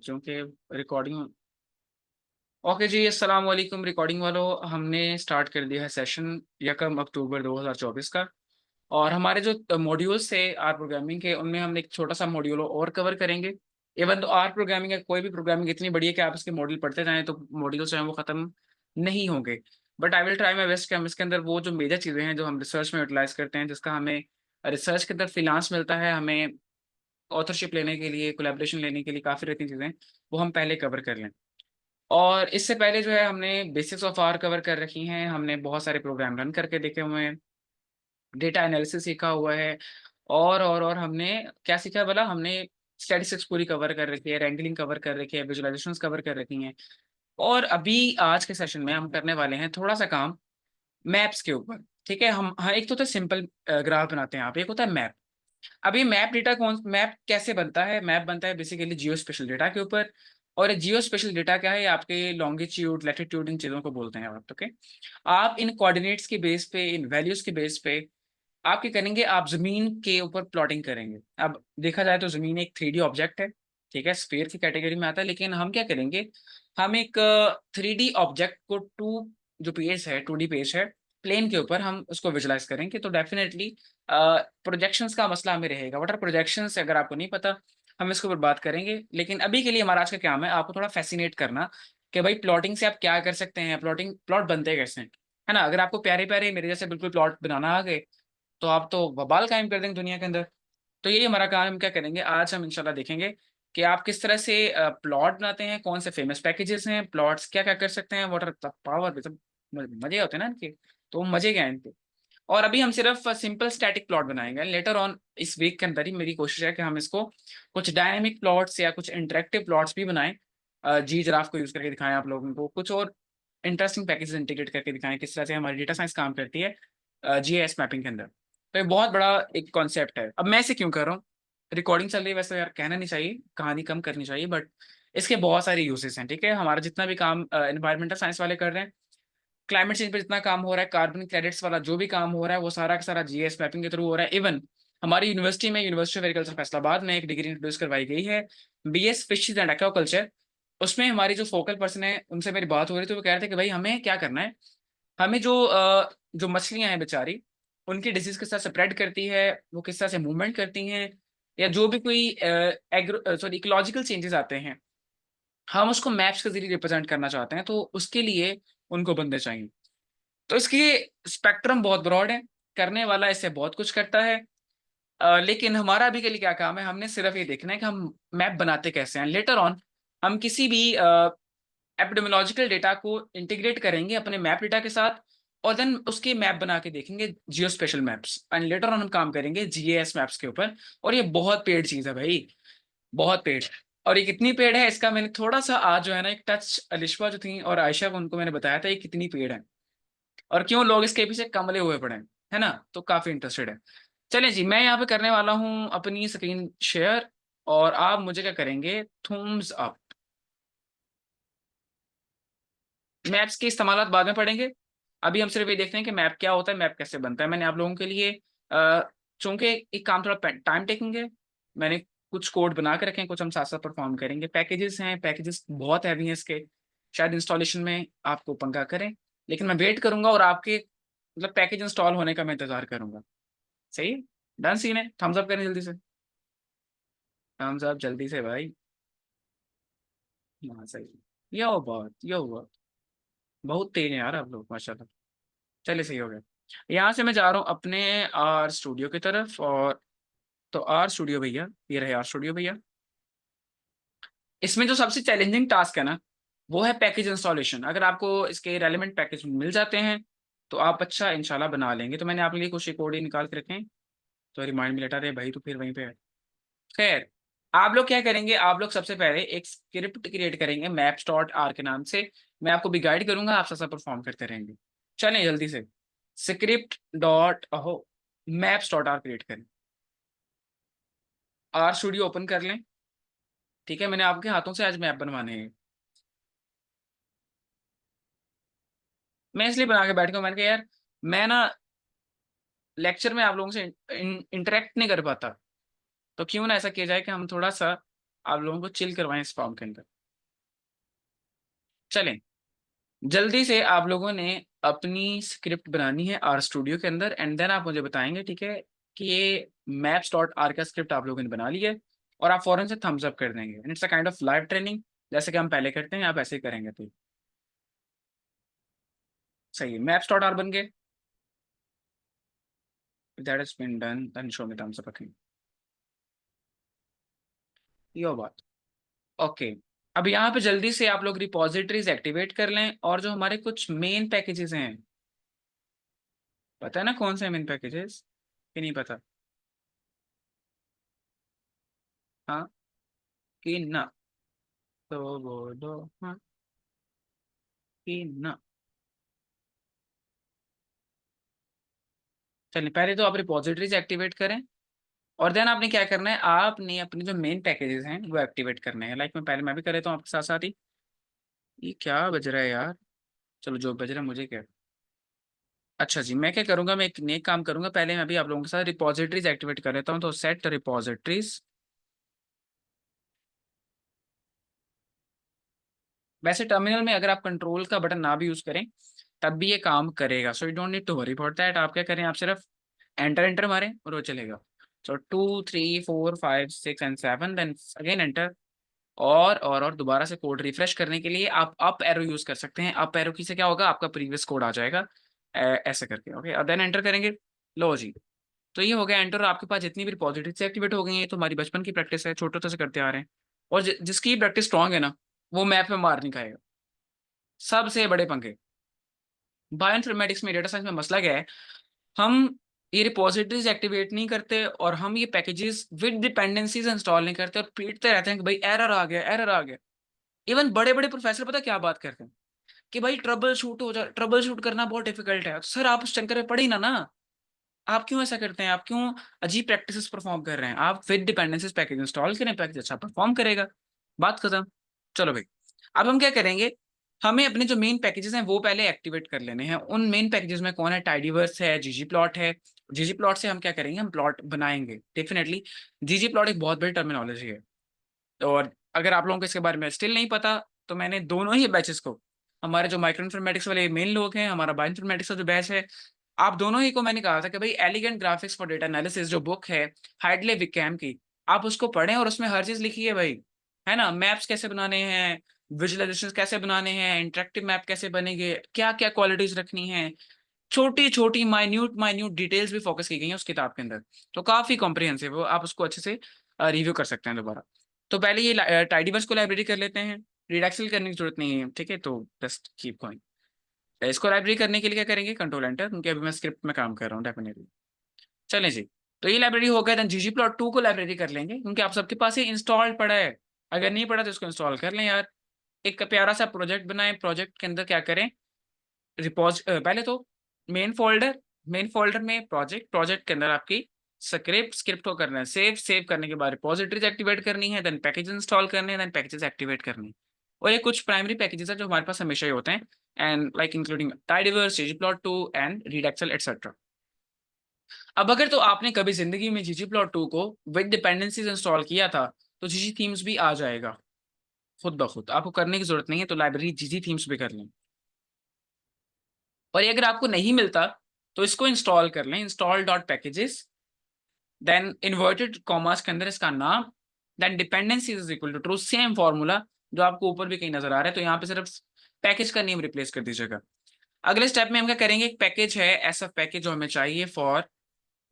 चूँकि recording okay जी, अस्सलाम वालेकुम रिकॉर्डिंग वालों। हमने स्टार्ट कर दिया है सेशन 1 अक्टूबर 2024 का। और हमारे जो मॉड्यूल्स थे आर प्रोग्रामिंग के, उनमें हम एक छोटा-सा मॉड्यूल और कवर करेंगे। इवन तो आर प्रोग्रामिंग या कोई भी प्रोग्रामिंग इतनी बड़ी है कि आप इसके मॉड्यूल पढ़ते जाएँ तो मॉड्यूल्स जो हैं वो खत्म नहीं होंगे। But I will try my best कि हम इसके अंदर वो जो मेजर चीज़ें हैं जो हम रिसर्च में यूटिलाइज़ करते हैं, जिसका हमें रिसर्च के अंदर फ्रीलांस मिलता है, हमें ऑथरशिप लेने के लिए, कोलैबोरेशन लेने के लिए काफ़ी रहती चीज़ें, वो हम पहले कवर कर लें। और इससे पहले जो है हमने बेसिक्स ऑफ आर कवर कर रखी हैं, हमने बहुत सारे प्रोग्राम रन करके देखे हुए हैं, डेटा एनालिसिस सीखा हुआ है और हमने क्या सीखा है भला? हमने स्टैटिस्टिक्स पूरी कवर कर रखी है, रैंडलिंग कवर कर रखी है, विजुअलाइज़ेशंस कवर कर रखी हैं। और अभी आज के सेशन में हम करने वाले हैं थोड़ा-सा काम मैप्स के ऊपर, ठीक है? हम हाँ, एक तो होता है सिंपल ग्राफ बनाते हैं आप, एक होता है मैप। अब ये मैप कैसे बनता है? मैप बनता है बेसिकली जियोस्पेशियल डेटा के ऊपर। और जियोस्पेशियल डेटा क्या है? ये आपके लॉन्गिट्यूड, लैटिट्यूड इन चीज़ों को बोलते हैं आप, ओके? आप इन कोऑर्डिनेट्स के बेस पे, इन वैल्यूज़ के बेस पे आप क्या करेंगे? आप ज़मीन के ऊपर प्लॉटिंग करेंगे। अब देखा जाए तो ज़मीन एक 3D ऑब्जेक्ट है, ठीक है? स्फीयर की कैटेगरी में आता है, लेकिन हम क्या करेंगे? हम एक 3D ऑब्जेक्ट को 2 जो पेज है, 2D पेज है, प्लेन के ऊपर हम उसको विजुअलाइज़ करेंगे, तो डेफिनिटली प्रोजेक्शंस का मसला हमें रहेगा। What are projections? अगर आपको नहीं पता, हम इसके ऊपर बात करेंगे। लेकिन अभी के लिए हमारा आज का काम है आपको थोड़ा फ़ैसिनेट करना कि भाई प्लॉटिंग से आप क्या कर सकते हैं, प्लॉट बनते कैसे हैं, है ना? अगर आपको प्यारे-प्यारे मेरे जैसे बिल्कुल प्लॉट बनाना आ गए, तो आप तो बवाल कायम कर देंगे दुनिया के अंदर। तो यही हमारा काम है, हम क्या करेंगे, आज हम इंशाल्लाह देखेंगे कि आप किस तरह से प्लॉट बनाते हैं, कौन से फेमस पैकेजेज़ हैं, प्लॉट्स क्या-क्या कर सकते हैं, व्हाट आर द पावर मतलब म मज़े होते हैं ना इनके, तो मज़े क्या हैं इनके। और अभी हम सिर्फ सिंपल स्टैटिक प्लॉट बनाएँगे। लेटर ऑन इस वीक के अंदर ही मेरी कोशिश है कि हम इसको कुछ डायनामिक प्लॉट्स या कुछ इंटरैक्टिव प्लॉट्स भी बनाएँ। जी जिराफ को यूज़ करके दिखाएँ आप लोगों को, कुछ और इंटरेस्टिंग पैकेजेज़ इंटीग्रेट करके दिखाएँ, किस तरह से हमारी डेटा साइंस काम करती है जीआईएस मैपिंग के अंदर। तो ये बहुत बड़ा एक कॉन्सेप्ट है। अब मैं इसे क्यों कर रहा हूँ? रिकॉर्डिंग चल रही है, वैसे यार कहना नहीं चाहिए, कहानी कम करनी चाहिए, बट इसके बहुत सारे यूज़ेज़ हैं, ठीक है? हमारा जितना भी काम एनवायरमेंटल साइंस वाले कर रहे हैं, क्लाइमेट चेंज पे जितना काम हो रहा है, कार्बन क्रेडिट्स वाला जो भी काम हो रहा है, वो सारा का सारा जीएस मैपिंग के थ्रू हो रहा है। इवन हमारी यूनिवर्सिटी में, यूनिवर्सिटी ऑफ एग्रीकल्चर फैसलाबाद में एक डिग्री इंट्रोड्यूस करवाई गई है, बीएस फिशेस एंड एक्वाकल्चर। उसमें हमारी जो फोकल पर्सन है, उनसे मेरी बात हो रही थी, वो कह रहे थे कि भाई हमें क्या करना है, हमें जो मछलियाँ हैं बेचारी, उनकी डिसीज़ किस तरह स्प्रेड करती है, वो किस तरह से मूवमेंट करती हैं, या जो भी कोई इकोलॉजिकल चेंजेज़ आते हैं, हम उसको मैप्स के ज़रिए रिप्रेज़ेंट करना चाहते हैं, तो उसके लिए उनको बंदे चाहिए। तो इसकी स्पेक्ट्रम बहुत ब्रॉड है, करने वाला इससे बहुत कुछ करता है। लेकिन हमारा अभी के लिए क्या काम है, हमने सिर्फ़ ये देखना है कि हम मैप बनाते कैसे हैं। लेटर ऑन हम किसी भी एपिडेमियोलॉजिकल डेटा को इंटीग्रेट करेंगे अपने मैप डेटा के साथ, और देन उसके मैप बना के देखेंगे geospatial maps, and later on हम काम करेंगे जीएएस मैप्स के ऊपर। और ये बहुत पेड़ चीज़ है भाई, बहुत पेड़। और ये कितनी पेड़ है, इसका मैंने थोड़ा-सा आज जो है ना एक टच अलिशवा जो थी और आयशा को, उनको मैंने बताया था ये कितनी पेड़ है। और क्यों लोग इसके पीछे कमले हुए पड़े हैं, है ना? तो काफ़ी इंटरेस्टेड है। चलें जी, मैं यहाँ पे करने वाला हूँ अपनी स्क्रीन शेयर, और आप मुझे क्या करेंगे, थम्स अप। मैप्स के इस्तेमालात बाद में पढ़ेंगे। अभी हम सिर्फ़ ये देखते हैं कि मैप क्या होता है, मैप कैसे बनता है। मैंने आप लोगों के लिए चूँकि एक काम थोड़ा टाइम टेकिंग है, मैंने कुछ कोड बना के रखे हैं, कुछ हम साथ-साथ परफ़ॉर्म करेंगे। पैकेजेज़ हैं, पैकेजेज़ बहुत हेवी हैं इसके, शायद इंस्टॉलेशन में आपको पंगा करें, लेकिन मैं वेट करूँगा और आपके मतलब पैकेज इंस्टॉल होने का मैं इंतज़ार करूँगा। सही है? डन सीन है? थम्स अप करें जल्दी से। थम्स अप जल्दी से भाई। हाँ, सही है। यो बात। बहुत तेज़ हैं यार आप लोग माशाल्लाह। चलिए सही हो गया। यहाँ से मैं जा रहा हूँ अपने आर स्टूडियो की तरफ, और तो आर स्टूडियो भैया, ये रहे आर स्टूडियो भैया। इसमें जो सबसे चैलेंजिंग टास्क है ना, वो है पैकेज इंस्टॉलेशन। अगर आपको इसके रेलेवेंट पैकेज मिल जाते हैं, तो आप अच्छा इंशाल्लाह बना लेंगे। तो मैंने आपके लिए कुछ कोड ही निकाल के रखे हैं, तो रिमाइंड में लेटा रहे भाई, तो फिर वहीं पे है। खैर, आप लोग क्या करेंगे, आप लोग सबसे पहले एक स्क्रिप्ट क्रिएट करेंगे मैप्स डॉट आर के नाम से। मैं आपको भी गाइड करूँगा, आप साथ-साथ परफॉर्म करते रहेंगे। चलें जल्दी से, script dot maps dot are create करें। आर स्टूडियो ओपन कर लें, ठीक है? मैंने आपके हाथों से आज मैप बनवाने हैं। मैं इसलिए बना के बैठ गया हूँ, मैंने कहा यार, मैं ना लेक्चर में आप लोगों से इंटरैक्ट नहीं कर पाता, तो क्यों ना ऐसा किया जाए कि हम थोड़ा-सा आप लोगों को चिल करवाएं इस फॉर्म के अंदर। चलें, जल्दी से आप लोगों ने अपनी स्क्रिप्ट बनानी है आर स्टूडियो के अंदर, एंड देन आप मुझे बताएंगे, ठीक है, कि ये मैप्स डॉट आर का स्क्रिप्ट आप लोगों ने बना लिया है, और आप फौरन से थम्स अप कर देंगे। It's a kind of live training, जैसे कि हम पहले करते हैं, आप ऐसे ही करेंगे। तो सही है, मैप्स डॉट आर बन गए। That is been done, then show me thumbs up. यो बात। ओके, अब यहाँ पे जल्दी से आप लोग रिपोजिटरीज एक्टिवेट कर लें, और जो हमारे कुछ मेन पैकेजेस हैं, पता है ना कौन से मेन पैकेजेस, कि नहीं पता? हाँ कि ना? तो बोलो हाँ कि ना। चलिए, पहले तो आप रिपोजिटरीज एक्टिवेट करें, और देन आपने क्या करना है, आपने अपने जो मेन पैकेजेस हैं वो एक्टिवेट करने हैं। लाइक मैं भी कर लेता हूँ आपके साथ साथ ही। ये क्या बज रहा है यार? चलो, जो बज रहा है मुझे क्या। अच्छा जी, मैं क्या करूंगा, मैं एक नेक काम करूंगा, पहले मैं भी आप लोगों के साथ रिपोजिटरीज एक्टिवेट कर लेता हूँ। तो सेट रिपोजिटरीज। वैसे टर्मिनल में अगर आप कंट्रोल का बटन ना भी यूज करें तब भी ये काम करेगा, so you don't need to worry about that. आप क्या करें, आप सिर्फ एंटर एंटर मारें और वो चलेगा। सो 2 3 4 5 6 एंड 7, देन अगेन एंटर। और दोबारा से कोड रिफ्रेश करने के लिए आप अप एरो यूज कर सकते हैं। अप एरो की से क्या होगा, आपका प्रीवियस कोड आ जाएगा, ऐसे करके। ओके, और देन एंटर करेंगे। लो जी, तो ये हो गया एंटर। आपके पास जितनी भी पॉजिटिव से एक्टिवेट हो गई है, तो हमारी बचपन की प्रैक्टिस है, छोटे से करते आ रहे हैं। और जिसकी प्रैक्टिस स्ट्रांग है ना, वो मैप में मार नहीं खाएगा। सबसे बड़े पंखे बायोइन्फॉर्मेटिक्स में, डेटा साइंस में मसला क्या है, हम ये रिपोजिटरीज एक्टिवेट नहीं करते, और हम ये पैकेजेस विद डिपेंडेंसीज इंस्टॉल नहीं करते, और पीटते रहते हैं कि भाई एरर आ गया, एरर आ गया। इवन बड़े बड़े प्रोफेसर पता क्या बात करते हैं, कि भाई ट्रबल शूट हो जाए, ट्रबल शूट करना बहुत डिफिकल्ट है। सर आप उस चक्कर में पढ़ी ना आप क्यों ऐसा करते हैं? आप क्यों अजीब प्रैक्टिसेस परफॉर्म कर रहे हैं? आप विद डिपेंडेंसीज पैकेज इंस्टॉल करें, पैकेज अच्छा परफॉर्म करेगा। बात खत्म। चलो भाई, अब हम क्या करेंगे, हमें अपने जो मेन पैकेजेस हैं वो पहले एक्टिवेट कर लेने हैं। उन मेन पैकेजेस में कौन है, टाइडीवर्स है, जीजी प्लॉट है। जीजी प्लॉट से हम क्या करेंगे, हम प्लॉट बनाएंगे डेफिनेटली। जीजी प्लॉट एक बहुत बड़ी टर्मिनोलॉजी है, और अगर आप लोगों को इसके बारे में स्टिल नहीं पता, तो मैंने दोनों ही बैचेस को, हमारे जो माइक्रो इन्फॉर्मेटिक्स वाले मेन लोग हैं, हमारा बायो इन्फॉर्मेटिक्स का जो बैच है, आप दोनों ही को मैंने कहा था कि भाई elegant graphics for data analysis जो बुक है हाइडले विकैम की, आप उसको पढ़ें, और उसमें हर चीज लिखी है भाई, है ना। मैप्स कैसे बनाने हैं, विजुअलाइजेशन कैसे बनाने हैं, इंटरेक्टिव मैप कैसे बनेंगे, क्या क्या क्वालिटीज रखनी है, छोटी छोटी माइन्यूट माइन्यूट डिटेल्स भी फोकस की गई हैं उस किताब के अंदर। तो काफी कॉम्प्रिहेंसिव हो, आप उसको अच्छे से रिव्यू कर सकते हैं दोबारा। तो पहले ये टाइडीवर्स को लाइब्रेरी कर लेते हैं। रिडक्सल करने की जरूरत नहीं है, ठीक है, तो जस्ट कीप गोइंग। इसको लाइब्रेरी करने के लिए क्या करेंगे, कंट्रोल एंटर, क्योंकि अभी मैं स्क्रिप्ट में काम कर रहा हूँ डेफिनेटली। चलें जी, तो ये लाइब्रेरी हो गया, देन जीजी प्लॉट 2 को लाइब्रेरी कर लेंगे, क्योंकि आप सबके पास ये इंस्टॉल्ड पड़ा है। अगर नहीं पड़ा तो इसको इंस्टॉल कर लें यार। एक प्यारा सा प्रोजेक्ट बनाएं, प्रोजेक्ट के अंदर क्या करें, पहले तो मेन फोल्डर, मेन फोल्डर में प्रोजेक्ट, प्रोजेक्ट के अंदर आपकी स्क्रिप्ट, स्क्रिप्ट को करना है सेव, सेव करने के बाद रिपोजिटरीज एक्टिवेट करनी है, देन पैकेज इंस्टॉल करने हैं, देन पैकेजेस एक्टिवेट करने हैं। और ये कुछ प्राइमरी पैकेजेस है जो हमारे पास हमेशा ही होते हैं, and like including tidyverse, ggplot2 and readxl etcetera. अब अगर तो आपने कभी जिंदगी में ggplot2 को विद डिपेंडेंसीज इंस्टॉल किया था, तो जीजी थीम्स भी आ जाएगा खुद ब खुद, आपको करने की जरूरत नहीं है। तो लाइब्रेरी जीजी थीम्स भी कर लें। और ये अगर आपको नहीं मिलता, तो इसको इंस्टॉल कर लें, install dot packages, then inverted commas के अंदर इसका नाम, then dependency is equal to true, same formula जो आपको ऊपर भी कहीं नजर आ रहा है। तो यहाँ पे सिर्फ पैकेज का नेम रिप्लेस कर दीजिएगा। अगले स्टेप में हम क्या करेंगे, एक पैकेज है एसएफ पैकेज जो हमें चाहिए फॉर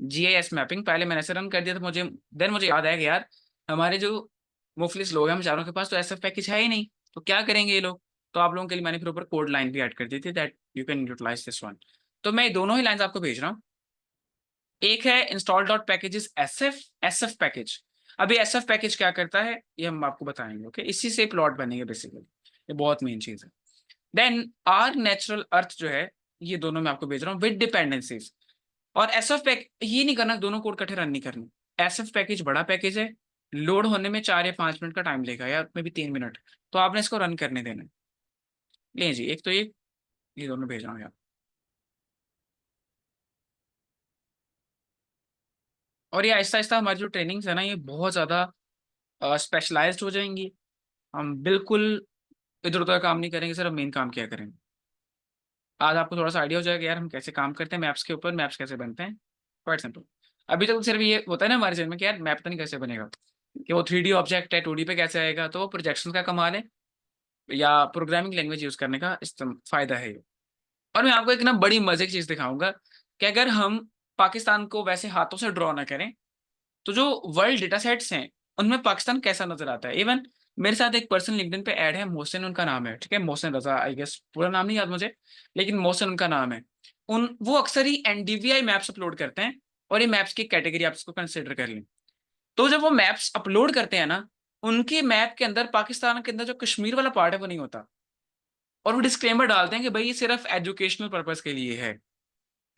जीआईएस मैपिंग। पहले मैंने ऐसे रन कर दिया था, मुझे याद आया कि यार हमारे जो मुफलिस लोग हैं, हम चारों के पास तो एसएफ पैकेज है ही नहीं, तो क्या करेंगे ये लोग। तो आप लोगों के लिए मैंने फिर ऊपर कोड लाइन भी ऐड कर दी थी, that you can utilize this one. तो मैं दोनों ही लाइंस आपको भेज रहा हूँ। एक है install dot packages SF, SF package. अभी एसएफ पैकेज क्या करता है ये हम आपको बताएंगे। ओके, इसी से प्लॉट बनेंगे बेसिकली, ये बहुत मेन चीज है। देन आर नेचुरल अर्थ जो है, ये दोनों मैं आपको भेज रहा हूँ विद डिपेंडेंसीज। और एसएफ पैक ये नहीं करना, दोनों कोड इकट्ठे रन नहीं करने। एसएफ पैकेज बड़ा पैकेज है, लोड होने में 4 या 5 मिनट का टाइम लेगा, या में भी 3 मिनट। तो आपने इसको रन करने देना है। ले जी, एक तो ये दोनों भेज रहा हूँ यार। और ये आहिस्ता आहिस्ता हमारी जो ट्रेनिंग्स है ना, ये बहुत ज्यादा स्पेशलाइज्ड हो जाएंगी। हम बिल्कुल इधर उधर काम नहीं करेंगे, सिर्फ मेन काम किया करेंगे। आज आपको थोड़ा सा आइडिया हो जाएगा यार हम कैसे काम करते हैं मैप्स के ऊपर, मैप्स कैसे बनते हैं। Quite simple. अभी तक तो सिर्फ ये होता है ना हमारे जहन में कि यार मैप तो नहीं कैसे बनेगा, कि वो 3D ऑब्जेक्ट है 2D पे कैसे आएगा, तो वो प्रोजेक्शन का कमाल है या प्रोग्रामिंग लैंग्वेज यूज करने का फायदा है ये। और मैं आपको एक ना बड़ी मजे की चीज दिखाऊंगा कि अगर हम पाकिस्तान को वैसे हाथों से ड्रॉ ना करें तो जो वर्ल्ड डेटा सेट्स हैं उनमें पाकिस्तान कैसा नजर आता है। इवन मेरे साथ एक पर्सन लिंक्डइन पे ऐड है, मोहसिन उनका नाम है, ठीक है, मोहसिन रजा, आई गेस पूरा नाम नहीं याद मुझे, लेकिन मोहसिन उनका नाम है। वो अक्सर ही एनडीवीआई मैप्स अपलोड करते हैं, और ये मैप्स की कैटेगरी आप इसको कंसिडर कर लें। तो जब वो मैप्स अपलोड करते हैं ना, उनके मैप के अंदर पाकिस्तान के अंदर जो कश्मीर वाला पार्ट है वो नहीं होता, और वो डिस्क्लेमर डालते हैं कि भाई ये सिर्फ एजुकेशनल पर्पज के लिए है।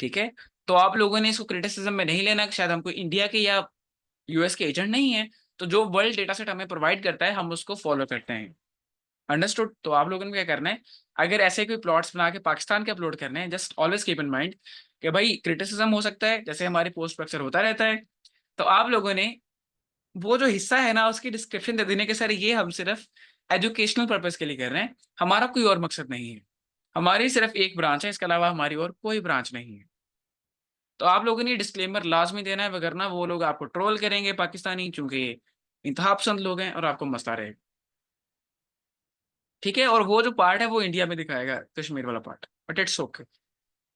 ठीक है, तो आप लोगों ने इसको क्रिटिसिज्म में नहीं लेना कि शायद हमको इंडिया के या यूएस के एजेंट नहीं है, तो जो वर्ल्ड डेटा सेट हमें प्रोवाइड करता है हम उसको फॉलो करते हैं। अंडरस्टूड। तो आप लोगों ने क्या करना है, अगर ऐसे कोई प्लॉट्स बना के पाकिस्तान के अपलोड करने हैं, just always keep in mind कि भाई क्रिटिसिज्म हो सकता है, जैसे हमारी पोस्ट पर अक्सर होता रहता है। तो आप लोगों ने वो जो हिस्सा है ना उसकी डिस्क्रिप्शन दे देने के सर ये हम सिर्फ एजुकेशनल पर्पज के लिए कर रहे हैं, हमारा कोई और मकसद नहीं है, हमारी सिर्फ एक ब्रांच है, इसके अलावा हमारी और कोई ब्रांच नहीं है। तो आप लोगों ने डिस्क्लेमर लाजमी देना है, वगरना वो लोग आपको ट्रोल करेंगे पाकिस्तानी, चूंकि इंतहा पसंद लोग हैं, और आपको मसला रहेगा। ठीक है, और वो जो पार्ट है वो इंडिया में दिखाएगा, कश्मीर वाला पार्ट, बट इट्स ओके।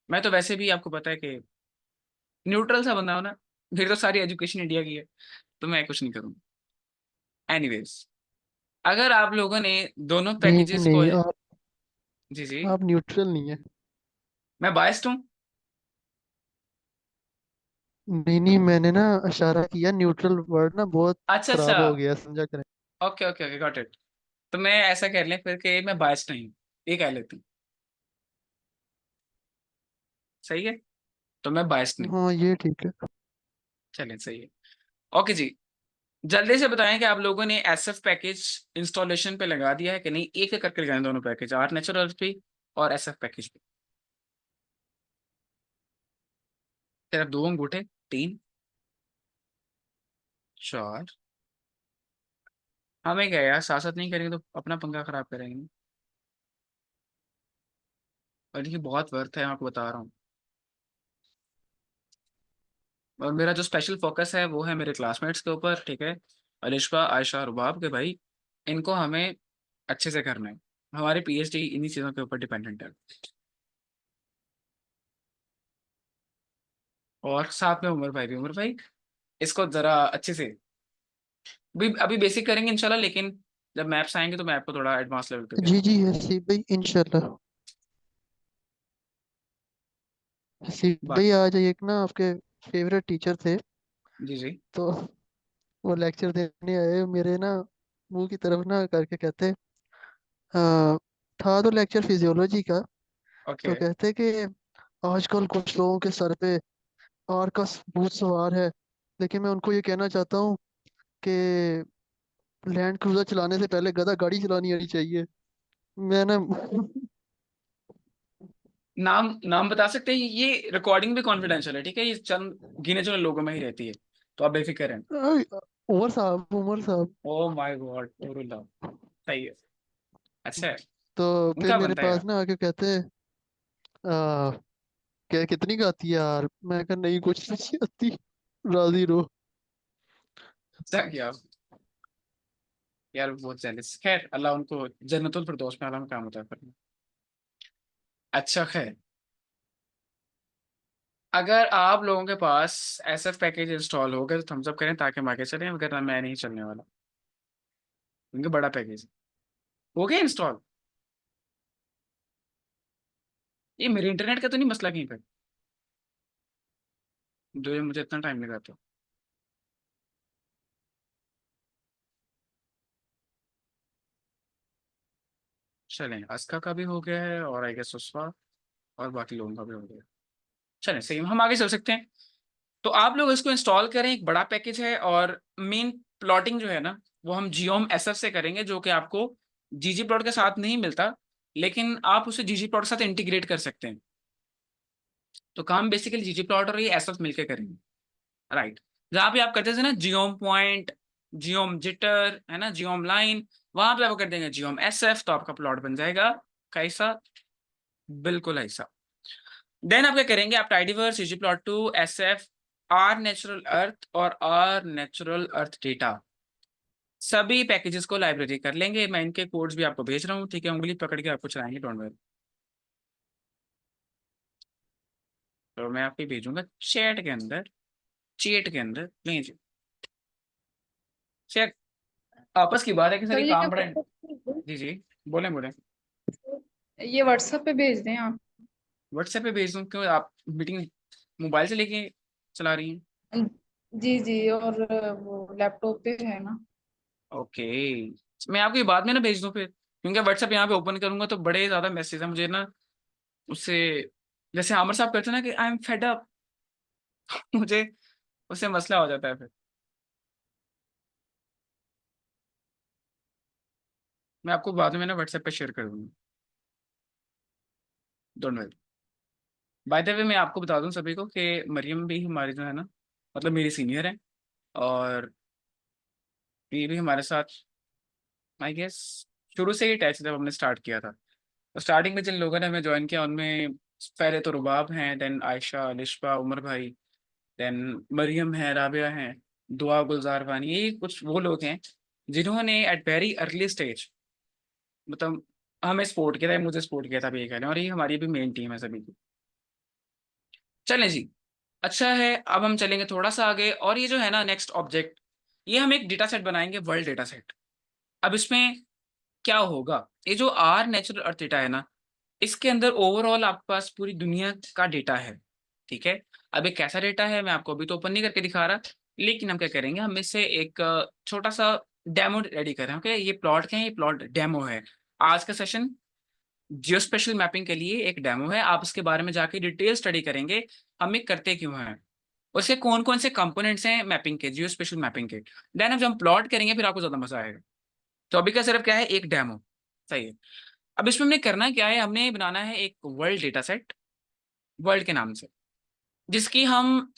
मैं तो वैसे भी आपको पता है कि न्यूट्रल सा बंदा हो ना, मेरी तो सारी एजुकेशन इंडिया की है, तो मैं कुछ नहीं करूँगा। एनीवेज, अगर आप लोगों ने दोनों नहीं पैकेजेस को, नहीं, जी जी, आप न्यूट्रल नहीं है। मैं बायस्ड हूँ। नहीं नहीं, मैंने ना इशारा किया, न्यूट्रल वर्ड ना बहुत अच्छा अच्छा, खराब हो गया, समझा करें। Okay okay okay, got it. तो मैं ऐसा कर लें फिर कि मैं बायस्ड नहीं हूँ, ये कह लेती हूँ। सही है, तो मैं बायस्ड नहीं। हाँ, ये ठीक है। चलें, सही है। ओके जी, जल्दी से बताएं कि आप लोगों ने एसएफ पैकेज इंस्टॉलेशन पे लगा दिया है कि नहीं, एक एक करके लगाएं दोनों पैकेज, आर नेचुरल पे और एसएफ पैकेज पे। सिर्फ दो अंगूठे, तीन, चार। हमें क्या यार, साथ साथ नहीं करेंगे तो अपना पंगा खराब करेंगे। और देखिए बहुत वर्थ है, मैं आपको बता रहा हूँ। और मेरा जो स्पेशल फोकस है वो है मेरे क्लासमेट्स के ऊपर, ठीक है, अलिशा, आयशा, रुबाब के भाई, इनको हमें अच्छे से करना है। हमारी पीएचडी इन्हीं चीज़ों के ऊपर डिपेंडेंट है। और साथ में उमर भाई भी, उमर भाई इसको जरा अच्छे से, अभी अभी बेसिक करेंगे इंशाल्लाह, लेकिन जब मैप्स आएंगे तो मैं आपको थोड़ा एडवांस लेवल पे जी करेंगे। जी, हसीब भाई इंशाल्लाह। हसीब बात, भाई आज एक ना आपके फेवरेट टीचर थे, जी जी, तो वो लेक्चर देने आए मेरे ना मुंह की तरफ ना करके कहते, था तो लेक्चर फिजियोलॉजी का। ओके। तो कहते कि आजकल कुछ लोगों के सर पे आर का भूत सवार है, लेकिन मैं उनको ये कहना चाहता हूँ कि लैंड क्रूजर चलाने से पहले गधा गाड़ी चलानी आनी चाहिए। मैं ना नाम नाम बता सकते हैं, ये रिकॉर्डिंग भी कॉन्फिडेंशियल है, ठीक है, ये चंद गिने चुने लोगों में ही रहती है, तो आप बेफिक्र हैं। उमर साहब, उमर साहब। ओ माय गॉड, सही है, अच्छा है, तो फिर उनका मेरे बनता है। पास ना आके कहते हैं, आ, क्या कितनी का आती है यार? मैं कहा नहीं, कुछ नहीं आती, राजी रहो। अच्छा किया आप। यार बहुत जेलस, खैर अल्लाह उनको जन्नतुल फिरदौस में आला में काम होता है करना। अच्छा खैर, अगर आप लोगों के पास एसएफ पैकेज इंस्टॉल हो गए तो थम्स अप करें ताकि हम आगे चलें, वरना मैं नहीं चलने वाला, क्योंकि बड़ा पैकेज हो गया इंस्टॉल। ये मेरे इंटरनेट का तो नहीं मसला कहीं पर, जो ये मुझे इतना टाइम लगा था। चलें, अस्का का भी हो गया है, और आई गेस उस्वा और बाकी लोगों का भी हो गया। चलें सही, हम आगे चल सकते हैं। तो आप लोग इसको इंस्टॉल करें, एक बड़ा पैकेज है, और मेन प्लॉटिंग जो है ना वो हम जियोम एसएफ से करेंगे, जो कि आपको जीजी प्लॉट के साथ नहीं मिलता, लेकिन आप उसे जीजी प्लॉट के साथ इंटीग्रेट कर सकते हैं। तो काम बेसिकली जीजी प्लॉट और ये एसएफ मिलकर करेंगे, राइट। जहाँ पे आप करते थे ना जियोम पॉइंट, जियोम जिटर, है ना, जियोम लाइन, वहां पे आप कर देंगे जियोम एसएफ, तो आपका प्लॉट बन जाएगा कैसा, बिल्कुल ऐसा। देन आप क्या करेंगे, आप tidyverse, ggplot2, SF, R natural earth और आर नेचुरल अर्थ डेटा, सभी पैकेजेस को लाइब्रेरी कर लेंगे। मैं इनके कोड्स भी आपको भेज रहा हूँ, ठीक है, उंगली पकड़ के आपको चलाएंगे, डोंट वरी। तो मैं आपको भेजूंगा चैट के अंदर, चैट के अंदर, नहीं जी, चैट, आपस की बात है कि सर सर ये ये काम बड़ा है। WhatsApp पे भेज जी जी, बोले बोले। दें? ये व्हाट्सएप पे भेज दें आप? व्हाट्सएप पे भेज दूँ, क्यों आप मीटिंग मोबाइल से लेके चला रही हैं? जी जी, और वो लैपटॉप पे है ना। ओके, मैं आपको ये बाद में ना भेज दूँ फिर, क्योंकि व्हाट्सएप यहाँ पे ओपन करूंगा तो बड़े ज्यादा मैसेज है मुझे ना उससे, जैसे आमर साहब कहते हैं ना कि आई एम फेड अप, मुझे उससे मसला हो जाता है फिर। मैं आपको बाद में ना व्हाट्सएप पे शेयर कर दूंगा, don't worry. By the way मैं आपको बता दूं सभी को कि मरियम भी हमारी जो है ना, मतलब मेरी सीनियर है, और ये भी हमारे साथ आई गेस शुरू से ही टच जब हमने स्टार्ट किया था। तो स्टार्टिंग में जिन लोगों ने हमें ज्वाइन किया उनमें पहले तो रुबाब हैं, देन आयशा, लिशबा, उमर भाई, देन मरियम है, राबिया है, दुआ, गुलजार वानी, ये कुछ वो लोग हैं जिन्होंने एट वेरी अर्ली स्टेज, मतलब हमें सपोर्ट किया था, मुझे सपोर्ट किया था भी, ये कह रहे हैं, और ये हमारी भी मेन टीम है सभी की। चलें जी, अच्छा है, अब हम चलेंगे थोड़ा सा आगे, और ये जो है ना नेक्स्ट ऑब्जेक्ट, ये हम एक डेटा सेट बनाएंगे, वर्ल्ड डेटा सेट। अब इसमें क्या होगा, ये जो आर नेचुरल अर्थ डेटा है ना, इसके अंदर ओवरऑल आपके पास पूरी दुनिया का डेटा है, ठीक है। अब ये कैसा डेटा है मैं आपको अभी तो ओपन नहीं करके दिखा रहा, लेकिन हम क्या करेंगे, हम इससे एक छोटा सा डेमो रेडी करें, ओके। ये प्लॉट क्या है, ये प्लॉट डेमो है। आज का सेशन जियो स्पेशल मैपिंग के लिए एक डेमो है, आप इसके बारे में जाके डिटेल स्टडी करेंगे, हम ये करते क्यों हैं, उसके कौन कौन से कंपोनेंट्स हैं मैपिंग के, जियो स्पेशल मैपिंग के। देन अब जब हम प्लॉट करेंगे फिर आपको ज्यादा मजा आएगा। तो अभी का सिर्फ क्या है, एक डेमो, सही है। अब इसमें हमने करना क्या है, हमने बनाना है एक वर्ल्ड डेटा सेट, वर्ल्ड के नाम से, जिसकी हम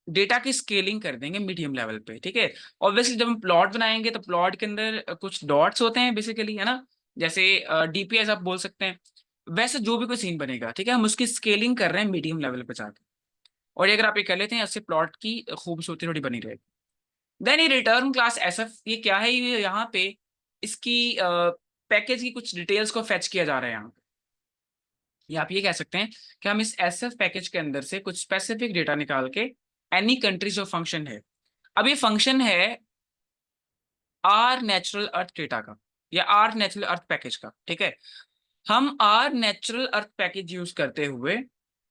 डेटा की स्केलिंग कर देंगे मीडियम लेवल पे, ठीक है। ऑब्वियसली जब हम प्लॉट बनाएंगे तो प्लॉट के अंदर कुछ डॉट्स होते हैं बेसिकली, है ना, जैसे डीपीएस आप बोल सकते हैं, वैसे जो भी कोई सीन बनेगा, ठीक है, हम उसकी स्केलिंग कर रहे हैं मीडियम लेवल पे जाके, और ये अगर आप ये कर लेते हैं, इससे प्लॉट की खूबसूरती थोड़ी बनी रहेगी। देन ये रिटर्न क्लास एसएफ, ये क्या है, ये यहाँ पे इसकी पैकेज की कुछ डिटेल्स को फेच किया जा रहा है यहाँ पे, या आप ये कह सकते हैं कि हम इस एसएफ पैकेज के अंदर से कुछ स्पेसिफिक डेटा निकाल के एनी कंट्री जो फंक्शन है, अब ये फंक्शन है आर नेचुरल अर्थ डेटा का, या आर नेचुरल अर्थ पैकेज का, ठीक है। हम R natural earth package use करते हुए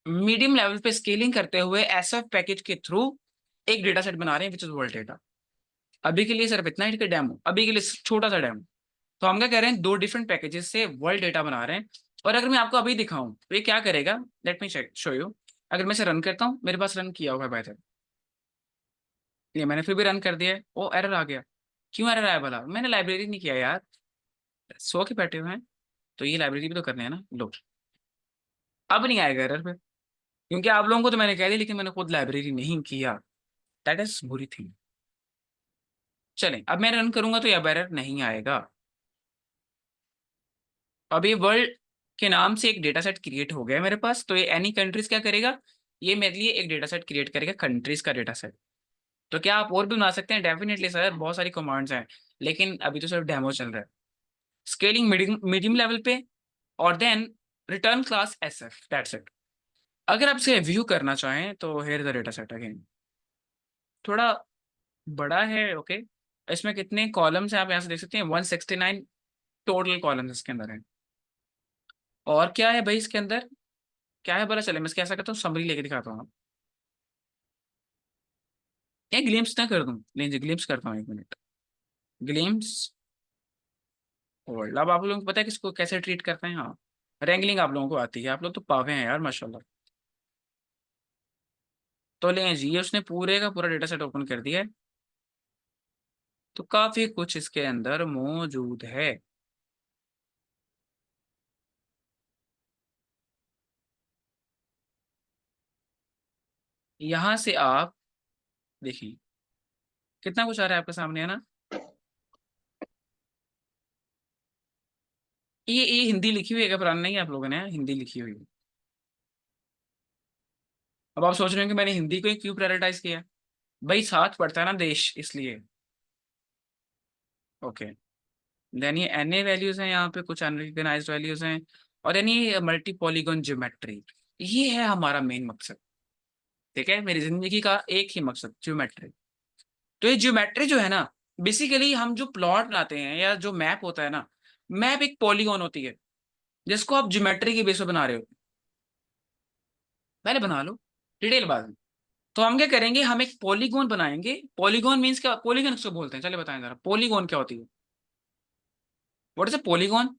मीडियम लेवल पे स्केलिंग करते हुए एसएफ पैकेज के थ्रू एक डेटा सेट बना रहे हैं विच इज वर्ल्ड डेटा। अभी के लिए सिर्फ इतना ही, ठीक है, डेमो, अभी के लिए छोटा सा डेमो। तो हम क्या कह रहे हैं, दो डिफरेंट पैकेजेस से वर्ल्ड डेटा बना रहे हैं, और अगर मैं आपको अभी दिखाऊं तो ये क्या करेगा, let me check show you. अगर मैं इसे रन करता हूँ, मेरे पास रन किया हुआ है बेहतर, ये मैंने फिर भी रन कर दिया है, ओ एरर आ गया। क्यों एरर आया भला, मैंने लाइब्रेरी नहीं किया यार, सो के बैठे हुए हैं, तो ये लाइब्रेरी भी तो करने हैं ना लो। अब नहीं आएगा एरर पे, क्योंकि आप लोगों को तो मैंने कह दिया, लेकिन मैंने खुद लाइब्रेरी नहीं किया, दैट इज बुरी थिंग। चलें, अब मैं रन करूंगा तो ये अब एरर नहीं आएगा। अब ये वर्ल्ड के नाम से एक डेटा सेट क्रिएट हो गया है मेरे पास, तो ये एनी कंट्रीज क्या करेगा, ये मेरे लिए एक डेटा सेट क्रिएट करेगा, कंट्रीज का डेटा सेट। तो क्या आप और भी बना सकते हैं, डेफिनेटली सर, बहुत सारी कमांड्स हैं, लेकिन अभी तो सिर्फ डेमो चल रहा है। स्केलिंग मीडियम मीडियम लेवल पे, और then return class SF, that's it. अगर आप इसे व्यू करना चाहें तो here the data set again, थोड़ा बड़ा है, ओके। इसमें कितने कॉलम्स हैं आप यहाँ से देख सकते हैं, 169 टोटल कॉलम्स इसके अंदर हैं। और क्या है भाई इसके अंदर, क्या है, बोला चले मैं इसके ऐसा करता हूँ, समरी लेके दिखाता हूँ। एक ग्लिम्स ना कर दूं, लेंगे ग्लिम्स करता हूँ, एक मिनट, ग्लिम्स वर्ल्ड। अब आप लोगों को पता है किसको कैसे ट्रीट करते हैं, हाँ, रैंगलिंग आप लोगों को आती है, आप लोग तो पावे हैं यार माशाल्लाह। तो लें जी, ये उसने पूरे का पूरा डेटा सेट ओपन कर दिया है, तो काफी कुछ इसके अंदर मौजूद है। यहाँ से आप देखिए कितना कुछ आ रहा है आपके सामने, है ना। ये हिंदी लिखी हुई है क्या? पुरानी नहीं है, आप लोगों ने हिंदी लिखी हुई है। अब आप सोच रहे हो कि मैंने हिंदी को ही क्यों प्रायोरिटाइज किया? भाई साथ पढ़ता है ना देश, इसलिए। ओके। देन ये एन ए वैल्यूज हैं, यहाँ पे कुछ अनरिकग्नाइज्ड वैल्यूज हैं। और यानी ये मल्टी पॉलीगॉन ज्योमेट्री, ये है हमारा मेन मकसद। ठीक है, मेरी जिंदगी का एक ही मकसद, ज्योमेट्री। तो ये ज्योमेट्री जो है ना, बेसिकली हम जो प्लॉट लाते हैं या जो मैप होता है ना, मैप एक पॉलीगॉन होती है जिसको आप ज्योमेट्री के बेस पे बना रहे हो। पहले बना लो, डिटेल बाद में। तो हम क्या करेंगे, हम एक पॉलीगॉन बनाएंगे। पॉलीगॉन मींस क्या? पॉलीगॉन किसको बोलते हैं, चले बताएं जरा, पॉलीगॉन क्या होती है? What is a polygon?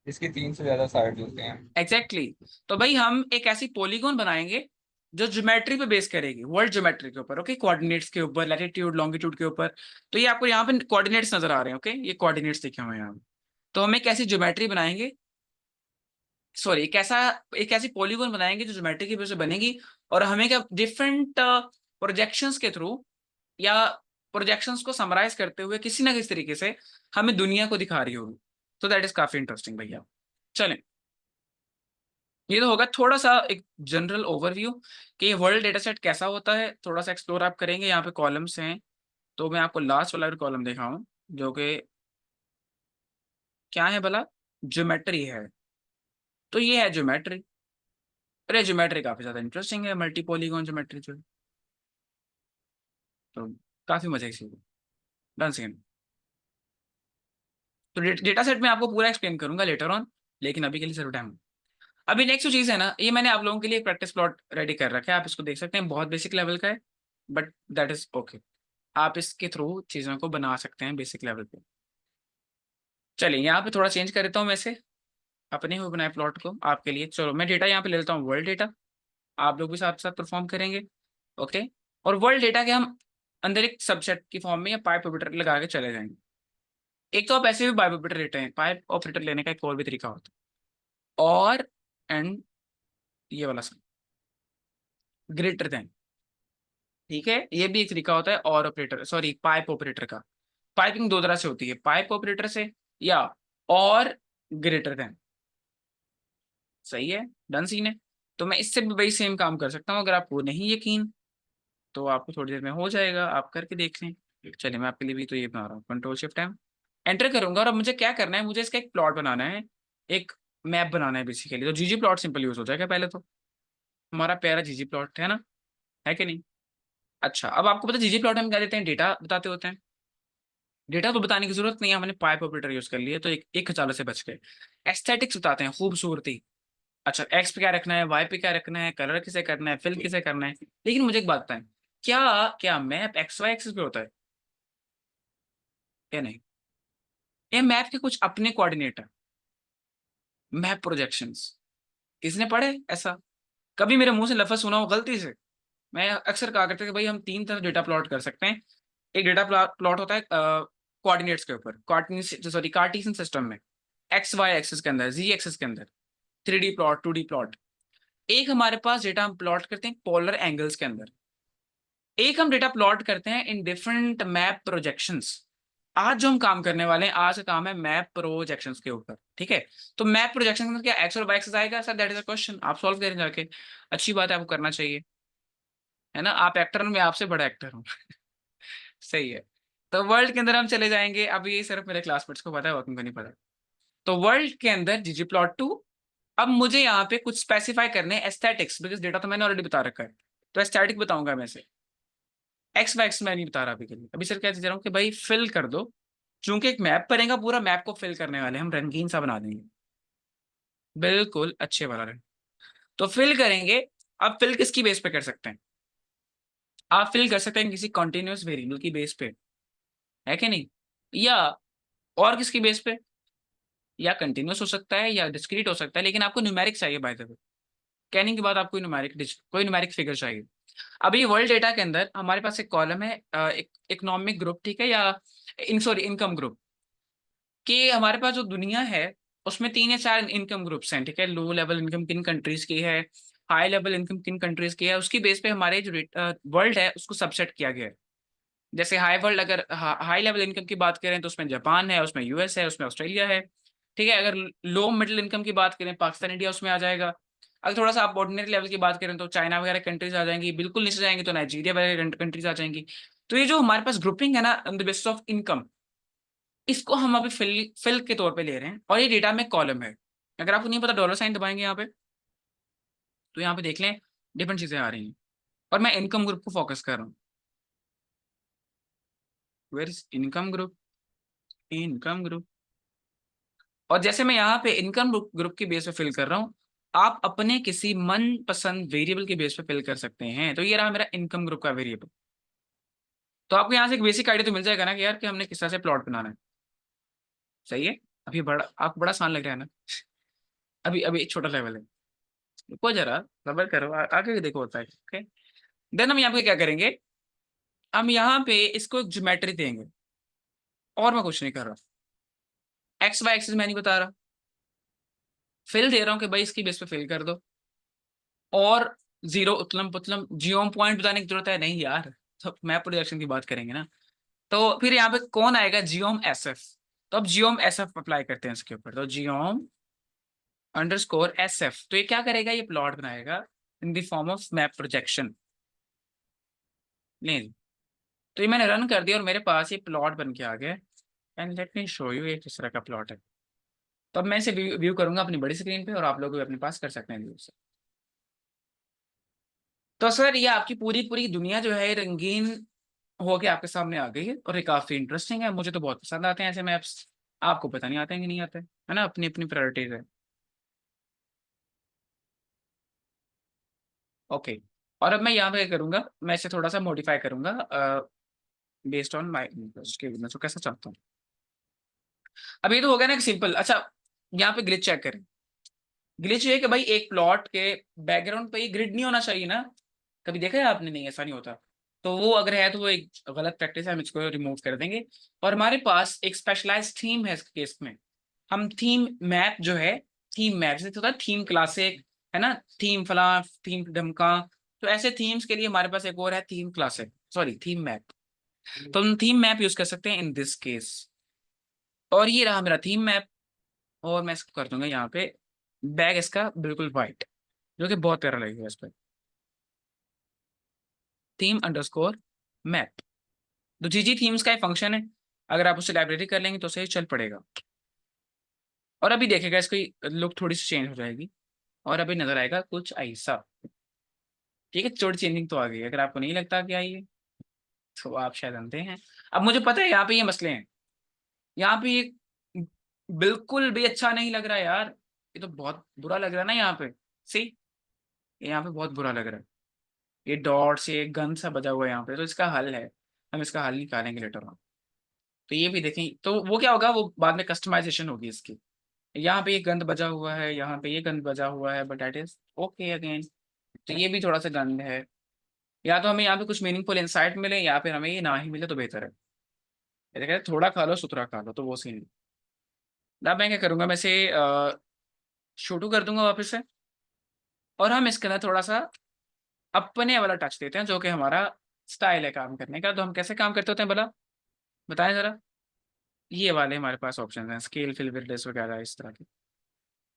इसकी 3 से ज्यादा साइड होते हैं। Exactly exactly। तो भाई हम एक ऐसी पॉलीगॉन बनाएंगे जो ज्योमेट्री पे बेस करेगी, वर्ल्ड ज्योमेट्री के ऊपर। ओके, कोऑर्डिनेट्स के ऊपर, लैटिट्यूड लॉन्गिट्यूड के ऊपर। तो ये आपको यहाँ पे कोऑर्डिनेट्स नजर आ रहे हैं। ओके, ये कोऑर्डिनेट्स लिखे हुए हैं यहाँ पे। तो हम एक ऐसी ज्योमेट्री बनाएंगे, सॉरी, एक ऐसी पॉलीगॉन बनाएंगे जो ज्योमेट्री की बेस पे बनेगी। और हमें क्या, डिफरेंट प्रोजेक्शंस के थ्रू या प्रोजेक्शंस को समराइज करते हुए किसी ना किसी तरीके से हमें दुनिया को दिखा रही होगी। तो दैट इज काफी इंटरेस्टिंग भैया। चलें, ये तो होगा थोड़ा सा एक जनरल ओवरव्यू कि वर्ल्ड डेटा सेट कैसा होता है, थोड़ा सा एक्सप्लोर आप करेंगे। यहाँ पे कॉलम्स हैं, तो मैं आपको लास्ट वाला भी कॉलम दिखाऊं जो कि क्या है भला, ज्योमेट्री है। तो ये है ज्योमेट्री। अरे ज्योमेट्री काफी ज्यादा इंटरेस्टिंग है, मल्टी पॉलीगॉन ज्योमेट्री जो है। तो काफी मजे की चीज है। Done second. तो डेटा सेट में आपको पूरा एक्सप्लेन करूंगा लेटर ऑन, लेकिन अभी के लिए सिर्फ टाइम। अभी नेक्स्ट जो चीज है ना, ये मैंने आप लोगों के लिए प्रैक्टिस प्लॉट रेडी कर रखा है, आप इसको देख सकते हैं, बहुत बेसिक लेवल का है, बट दैट इज ओके। आप इसके थ्रू चीजों को बना सकते हैं बेसिक लेवल पे। चलिए यहाँ पे थोड़ा चेंज कर देता हूँ वैसे अपने हुए बनाए प्लॉट को आपके लिए। चलो मैं डेटा यहाँ पे ले लेता हूँ, वर्ल्ड डेटा। आप लोग भी साथ साथ परफॉर्म करेंगे। ओके। और वर्ल्ड डेटा के हम अंदर एक सबसेट की फॉर्म में या पाइप ऑपरेटर लगा के चले जाएंगे। एक तो आप ऐसे भी पाइप ऑपरेटर लेते हैं, पाइप ऑपरेटर लेने का एक और भी तरीका होता है, और एंड ये वाला सब, ग्रेटर देन। ठीक है, ये भी एक तरीका होता है, और ऑपरेटर, सॉरी, पाइप ऑपरेटर का। पाइपिंग दो तरह से होती है, पाइप ऑपरेटर से या और ग्रेटर देन। सही है, डन सीन है। तो मैं इससे भी वही सेम काम कर सकता हूँ, अगर आपको नहीं यकीन तो आपको थोड़ी देर में हो जाएगा, आप करके देख लें। चलिए मैं आपके लिए भी तो ये बना रहा हूँ, कंट्रोल शिफ्ट टाइम एंटर करूंगा। और अब मुझे क्या करना है, मुझे इसका एक प्लॉट बनाना है, एक मैप बनाना है बेसिकली। तो जीजी प्लॉट सिंपल यूज हो जाएगा पहले तो, हमारा प्यारा जीजी प्लॉट है ना, है कि नहीं? अच्छा, अब आपको पता है जीजी प्लॉट हम क्या देते हैं, डेटा बताते होते हैं। डेटा तो बताने की जरूरत नहीं है, हमने पाइप ऑपरेटर यूज कर लिया तो एक खचाले से बच गए। एस्थेटिक्स बताते हैं, खूबसूरती। अच्छा, एक्स पे क्या रखना है, वाई पे क्या रखना है, कलर किसे करना है, फिल किसे करना है। लेकिन मुझे एक बात बताएं, क्या क्या मैप एक्स वाई एक्सिस पे होता है या नहीं? ये मैप के कुछ अपने कोऑर्डिनेट है, मैप प्रोजेक्शंस। किसने पढ़े ऐसा? कभी मेरे मुंह से लफ्ज सुना हो गलती से? मैं अक्सर कहा करते कि भाई हम तीन तरह डेटा प्लॉट कर सकते हैं। एक डेटा प्लॉट होता है कोऑर्डिनेट्स के ऊपर, सॉरी, कार्टेशियन सिस्टम में, एक्स वाई एक्सिस के अंदर, जी एक्सिस के अंदर, 3D प्लॉट, 2D प्लॉट। एक हमारे पास डेटा हम प्लॉट करते हैं पोलर एंगल्स के अंदर। एक हम डेटा प्लॉट करते हैं इन डिफरेंट मैप प्रोजेक्शंस। आज जो हम काम करने वाले हैं, आज का काम है मैप प्रोजेक्शंस के ऊपर। ठीक है, तो मैप प्रोजेक्शन में क्या एक्स और वाई एक्सिस आएगा sir? That is a question, आप सॉल्व करें जाके। अच्छी बात है, आपको करना चाहिए, है ना? आप एक्टर में, आपसे बड़ा एक्टर हूँ। सही है। तो वर्ल्ड के अंदर हम चले जाएंगे, अब ये सिर्फ मेरे क्लासमेट्स को पता है, बाकियों को नहीं पता। तो वर्ल्ड के अंदर जीजी प्लॉट 2। अब मुझे यहाँ पे कुछ स्पेसिफाई करने हैं एस्थेटिक्स, बिकॉज डेटा तो मैंने ऑलरेडी बता रखा है। तो एस्थेटिक बताऊंगा मैं से, एक्स वाई एक्स मैं नहीं बता रहा अभी के लिए। अभी सर क्या चीज रहा हूँ कि भाई फिल कर दो, चूंकि एक मैप पड़ेगा, पूरा मैप को फिल करने वाले हम, रंगीन सा बना देंगे, बिल्कुल अच्छे वाला रंग। तो फिल करेंगे। अब फिल किसकी बेस पे कर सकते हैं? आप फिल कर सकते हैं किसी कॉन्टिन्यूस वेरिएबल की बेस पे, है कि नहीं? या और किसकी बेस पे? या कंटिन्यूस हो सकता है या डिस्क्रीट हो सकता है, लेकिन आपको न्यूमेरिक चाहिए बाय द वे। कहने के बाद आपको न्यूमेरिक, कोई न्यूमेरिक फिगर चाहिए। अभी वर्ल्ड डेटा के अंदर हमारे पास एक कॉलम है, एक इकोनॉमिक ग्रुप, ठीक है, या सॉरी इनकम ग्रुप। कि हमारे पास जो दुनिया है उसमें 3 या 4 इनकम ग्रुप्स हैं। ठीक है, लो लेवल इनकम किन कंट्रीज की है, हाई लेवल इनकम किन कंट्रीज की है, उसकी बेस पे हमारे जो वर्ल्ड है उसको सबसेट किया गया है। जैसे हाई वर्ल्ड, अगर हाई लेवल इनकम की बात करें तो उसमें जापान है, उसमें यूएस है, उसमें ऑस्ट्रेलिया है। ठीक है, अगर लो मिडिल इनकम की बात करें, पाकिस्तान इंडिया उसमें आ जाएगा। अगर थोड़ा सा आप ऑर्डिनरी लेवल की बात करें तो चाइना वगैरह कंट्रीज आ जाएंगी, बिल्कुल नीचे जाएंगे तो नाइजीरिया वगैरह कंट्रीज आ जाएंगी। तो ये जो हमारे पास ग्रुपिंग है ना on the basis of income, इसको हम अभी फिल के तौर पे ले रहे हैं, और ये डेटा में कॉलम है। अगर आपको नहीं पता, डॉलर साइन दबाएंगे यहाँ पे, तो यहाँ पे देख लें डिफरेंट चीजें आ रही हैं, और मैं इनकम ग्रुप को फोकस कर रहा हूँ। Where is income group? Income group. और जैसे मैं यहाँ पे इनकम ग्रुप के बेस पे फिल कर रहा हूँ, आप अपने किसी मन पसंद वेरिएबल के बेस पे फिल कर सकते हैं। तो ये रहा मेरा इनकम ग्रुप का वेरिएबल। तो आपको यहाँ से एक बेसिक आइडिया तो मिल जाएगा ना कि यार कि हमने किस तरह से प्लॉट बनाना है। सही है, अभी बड़ा आपको बड़ा आसान लग रहा है ना? अभी अभी छोटा लेवल है, रुको जरा, सबर करो, आगे भी देखो होता है। ओके, देन हम यहाँ पे क्या करेंगे, हम यहाँ पे इसको एक ज्योमेट्री देंगे, और मैं कुछ नहीं कर रहा। एक्स वाई एक्सिस मैं नहीं बता रहा, फिल दे रहा हूँ कि भाई इसकी बेस पे फिल कर दो। और जीरो उतलम पुतलम जियोम पॉइंट बताने की जरूरत है नहीं यार, तो मैप प्रोजेक्शन की बात करेंगे ना। तो फिर यहाँ पे कौन आएगा, जियोम एस एफ। तो अब जियोम एस एफ अप्लाई करते हैं इसके ऊपर, तो जियोम अंडरस्कोर एस एफ, तो ये क्या करेगा, ये प्लॉट बनाएगा इन the form of map projection. नहीं, तो ये मैंने रन कर दिया और मेरे पास ये प्लॉट बन के आ गया। And let me show you ये किस तरह का प्लॉट है। तो अब मैं इसे व्यू करूंगा अपनी बड़ी स्क्रीन पे, और आप लोग भी अपने पास कर सकते हैं व्यू से। तो सर ये आपकी पूरी पूरी दुनिया जो है रंगीन होके आपके सामने आ गई है, और ये काफी इंटरेस्टिंग है, मुझे तो बहुत पसंद आते हैं ऐसे मैप्स। आपको पता नहीं आते हैं कि नहीं आते, है ना, अपनी अपनी प्रायोरिटीज है। ओके, और अब मैं यहाँ पे क्या करूंगा, मैं इसे थोड़ा सा मॉडिफाई करूंगा बेस्ड ऑन माई इंटरेस्ट के, मैं तो कैसा चाहता हूँ। अब ये तो हो गया ना कि सिंपल। अच्छा, यहाँ पे ग्लिच चेक करें। ग्लिच ये है कि भाई एक प्लॉट के बैकग्राउंड पे ये ग्रिड नहीं होना चाहिए ना। कभी देखा है आपने? नहीं, ऐसा नहीं होता। तो वो अगर है तो वो एक गलत प्रैक्टिस है, हम इसको रिमूव कर देंगे। और हमारे पास एक स्पेशलाइज्ड थीम है इस केस में। हम थीम मैप जो है, थीम मैप जैसे होता है थीम क्लासिक, है ना, थीम फला, थीम ढमका। तो ऐसे थीम्स के लिए हमारे पास एक और है theme classic, sorry theme map. तो हम थीम मैप यूज कर सकते हैं इन दिस केस। और ये रहा मेरा थीम मैप, और मैं इसको कर दूंगा यहाँ पे बैग इसका बिल्कुल वाइट, जो कि बहुत प्यारा लगेगा इस पर। थीम अंडरस्कोर मैप, तो जीजी थीम्स का एक फंक्शन है, अगर आप उसे लाइब्रेरी कर लेंगे तो सही चल पड़ेगा। और अभी देखेगा इसकी लुक थोड़ी सी चेंज हो जाएगी, और अभी नजर आएगा कुछ ऐसा। ठीक है, थोड़ी चेंजिंग तो आ गई, अगर आपको नहीं लगता कि आई है तो आप शायद अंधे हैं। अब मुझे पता है यहाँ पे ये मसले हैं, यहाँ पे ये बिल्कुल भी अच्छा नहीं लग रहा है यार। ये तो बहुत बुरा लग रहा है ना यहाँ पे। सी, यहाँ पे बहुत बुरा लग रहा है, ये डॉट से एक गन सा बजा हुआ है यहाँ पे। तो इसका हल है, हम इसका हल निकालेंगे लेटर ऑन। तो ये भी देखें, तो वो क्या होगा, वो बाद में कस्टमाइजेशन होगी इसकी। यहाँ पे ये गंद बजा हुआ है, यहाँ पे ये गंद बजा हुआ है, but at is okay again. तो ये भी थोड़ा सा गंद है, या तो हमें यहाँ पे कुछ मीनिंगफुल इंसाइट मिले, या फिर हमें ये ना ही मिले तो बेहतर है। ये कहते हैं थोड़ा खा लो सुथरा खा लो, तो वो सीन। अब मैं क्या करूंगा, मैं इसे शूटू कर दूंगा वापस से, और हम इसके अंदर थोड़ा सा अपने वाला टच देते हैं, जो कि हमारा स्टाइल है काम करने का। तो हम कैसे काम करते होते हैं भला, बताएं जरा। ये वाले हमारे पास ऑप्शन हैं, स्केल फिल विड्थ वगैरह इस तरह के।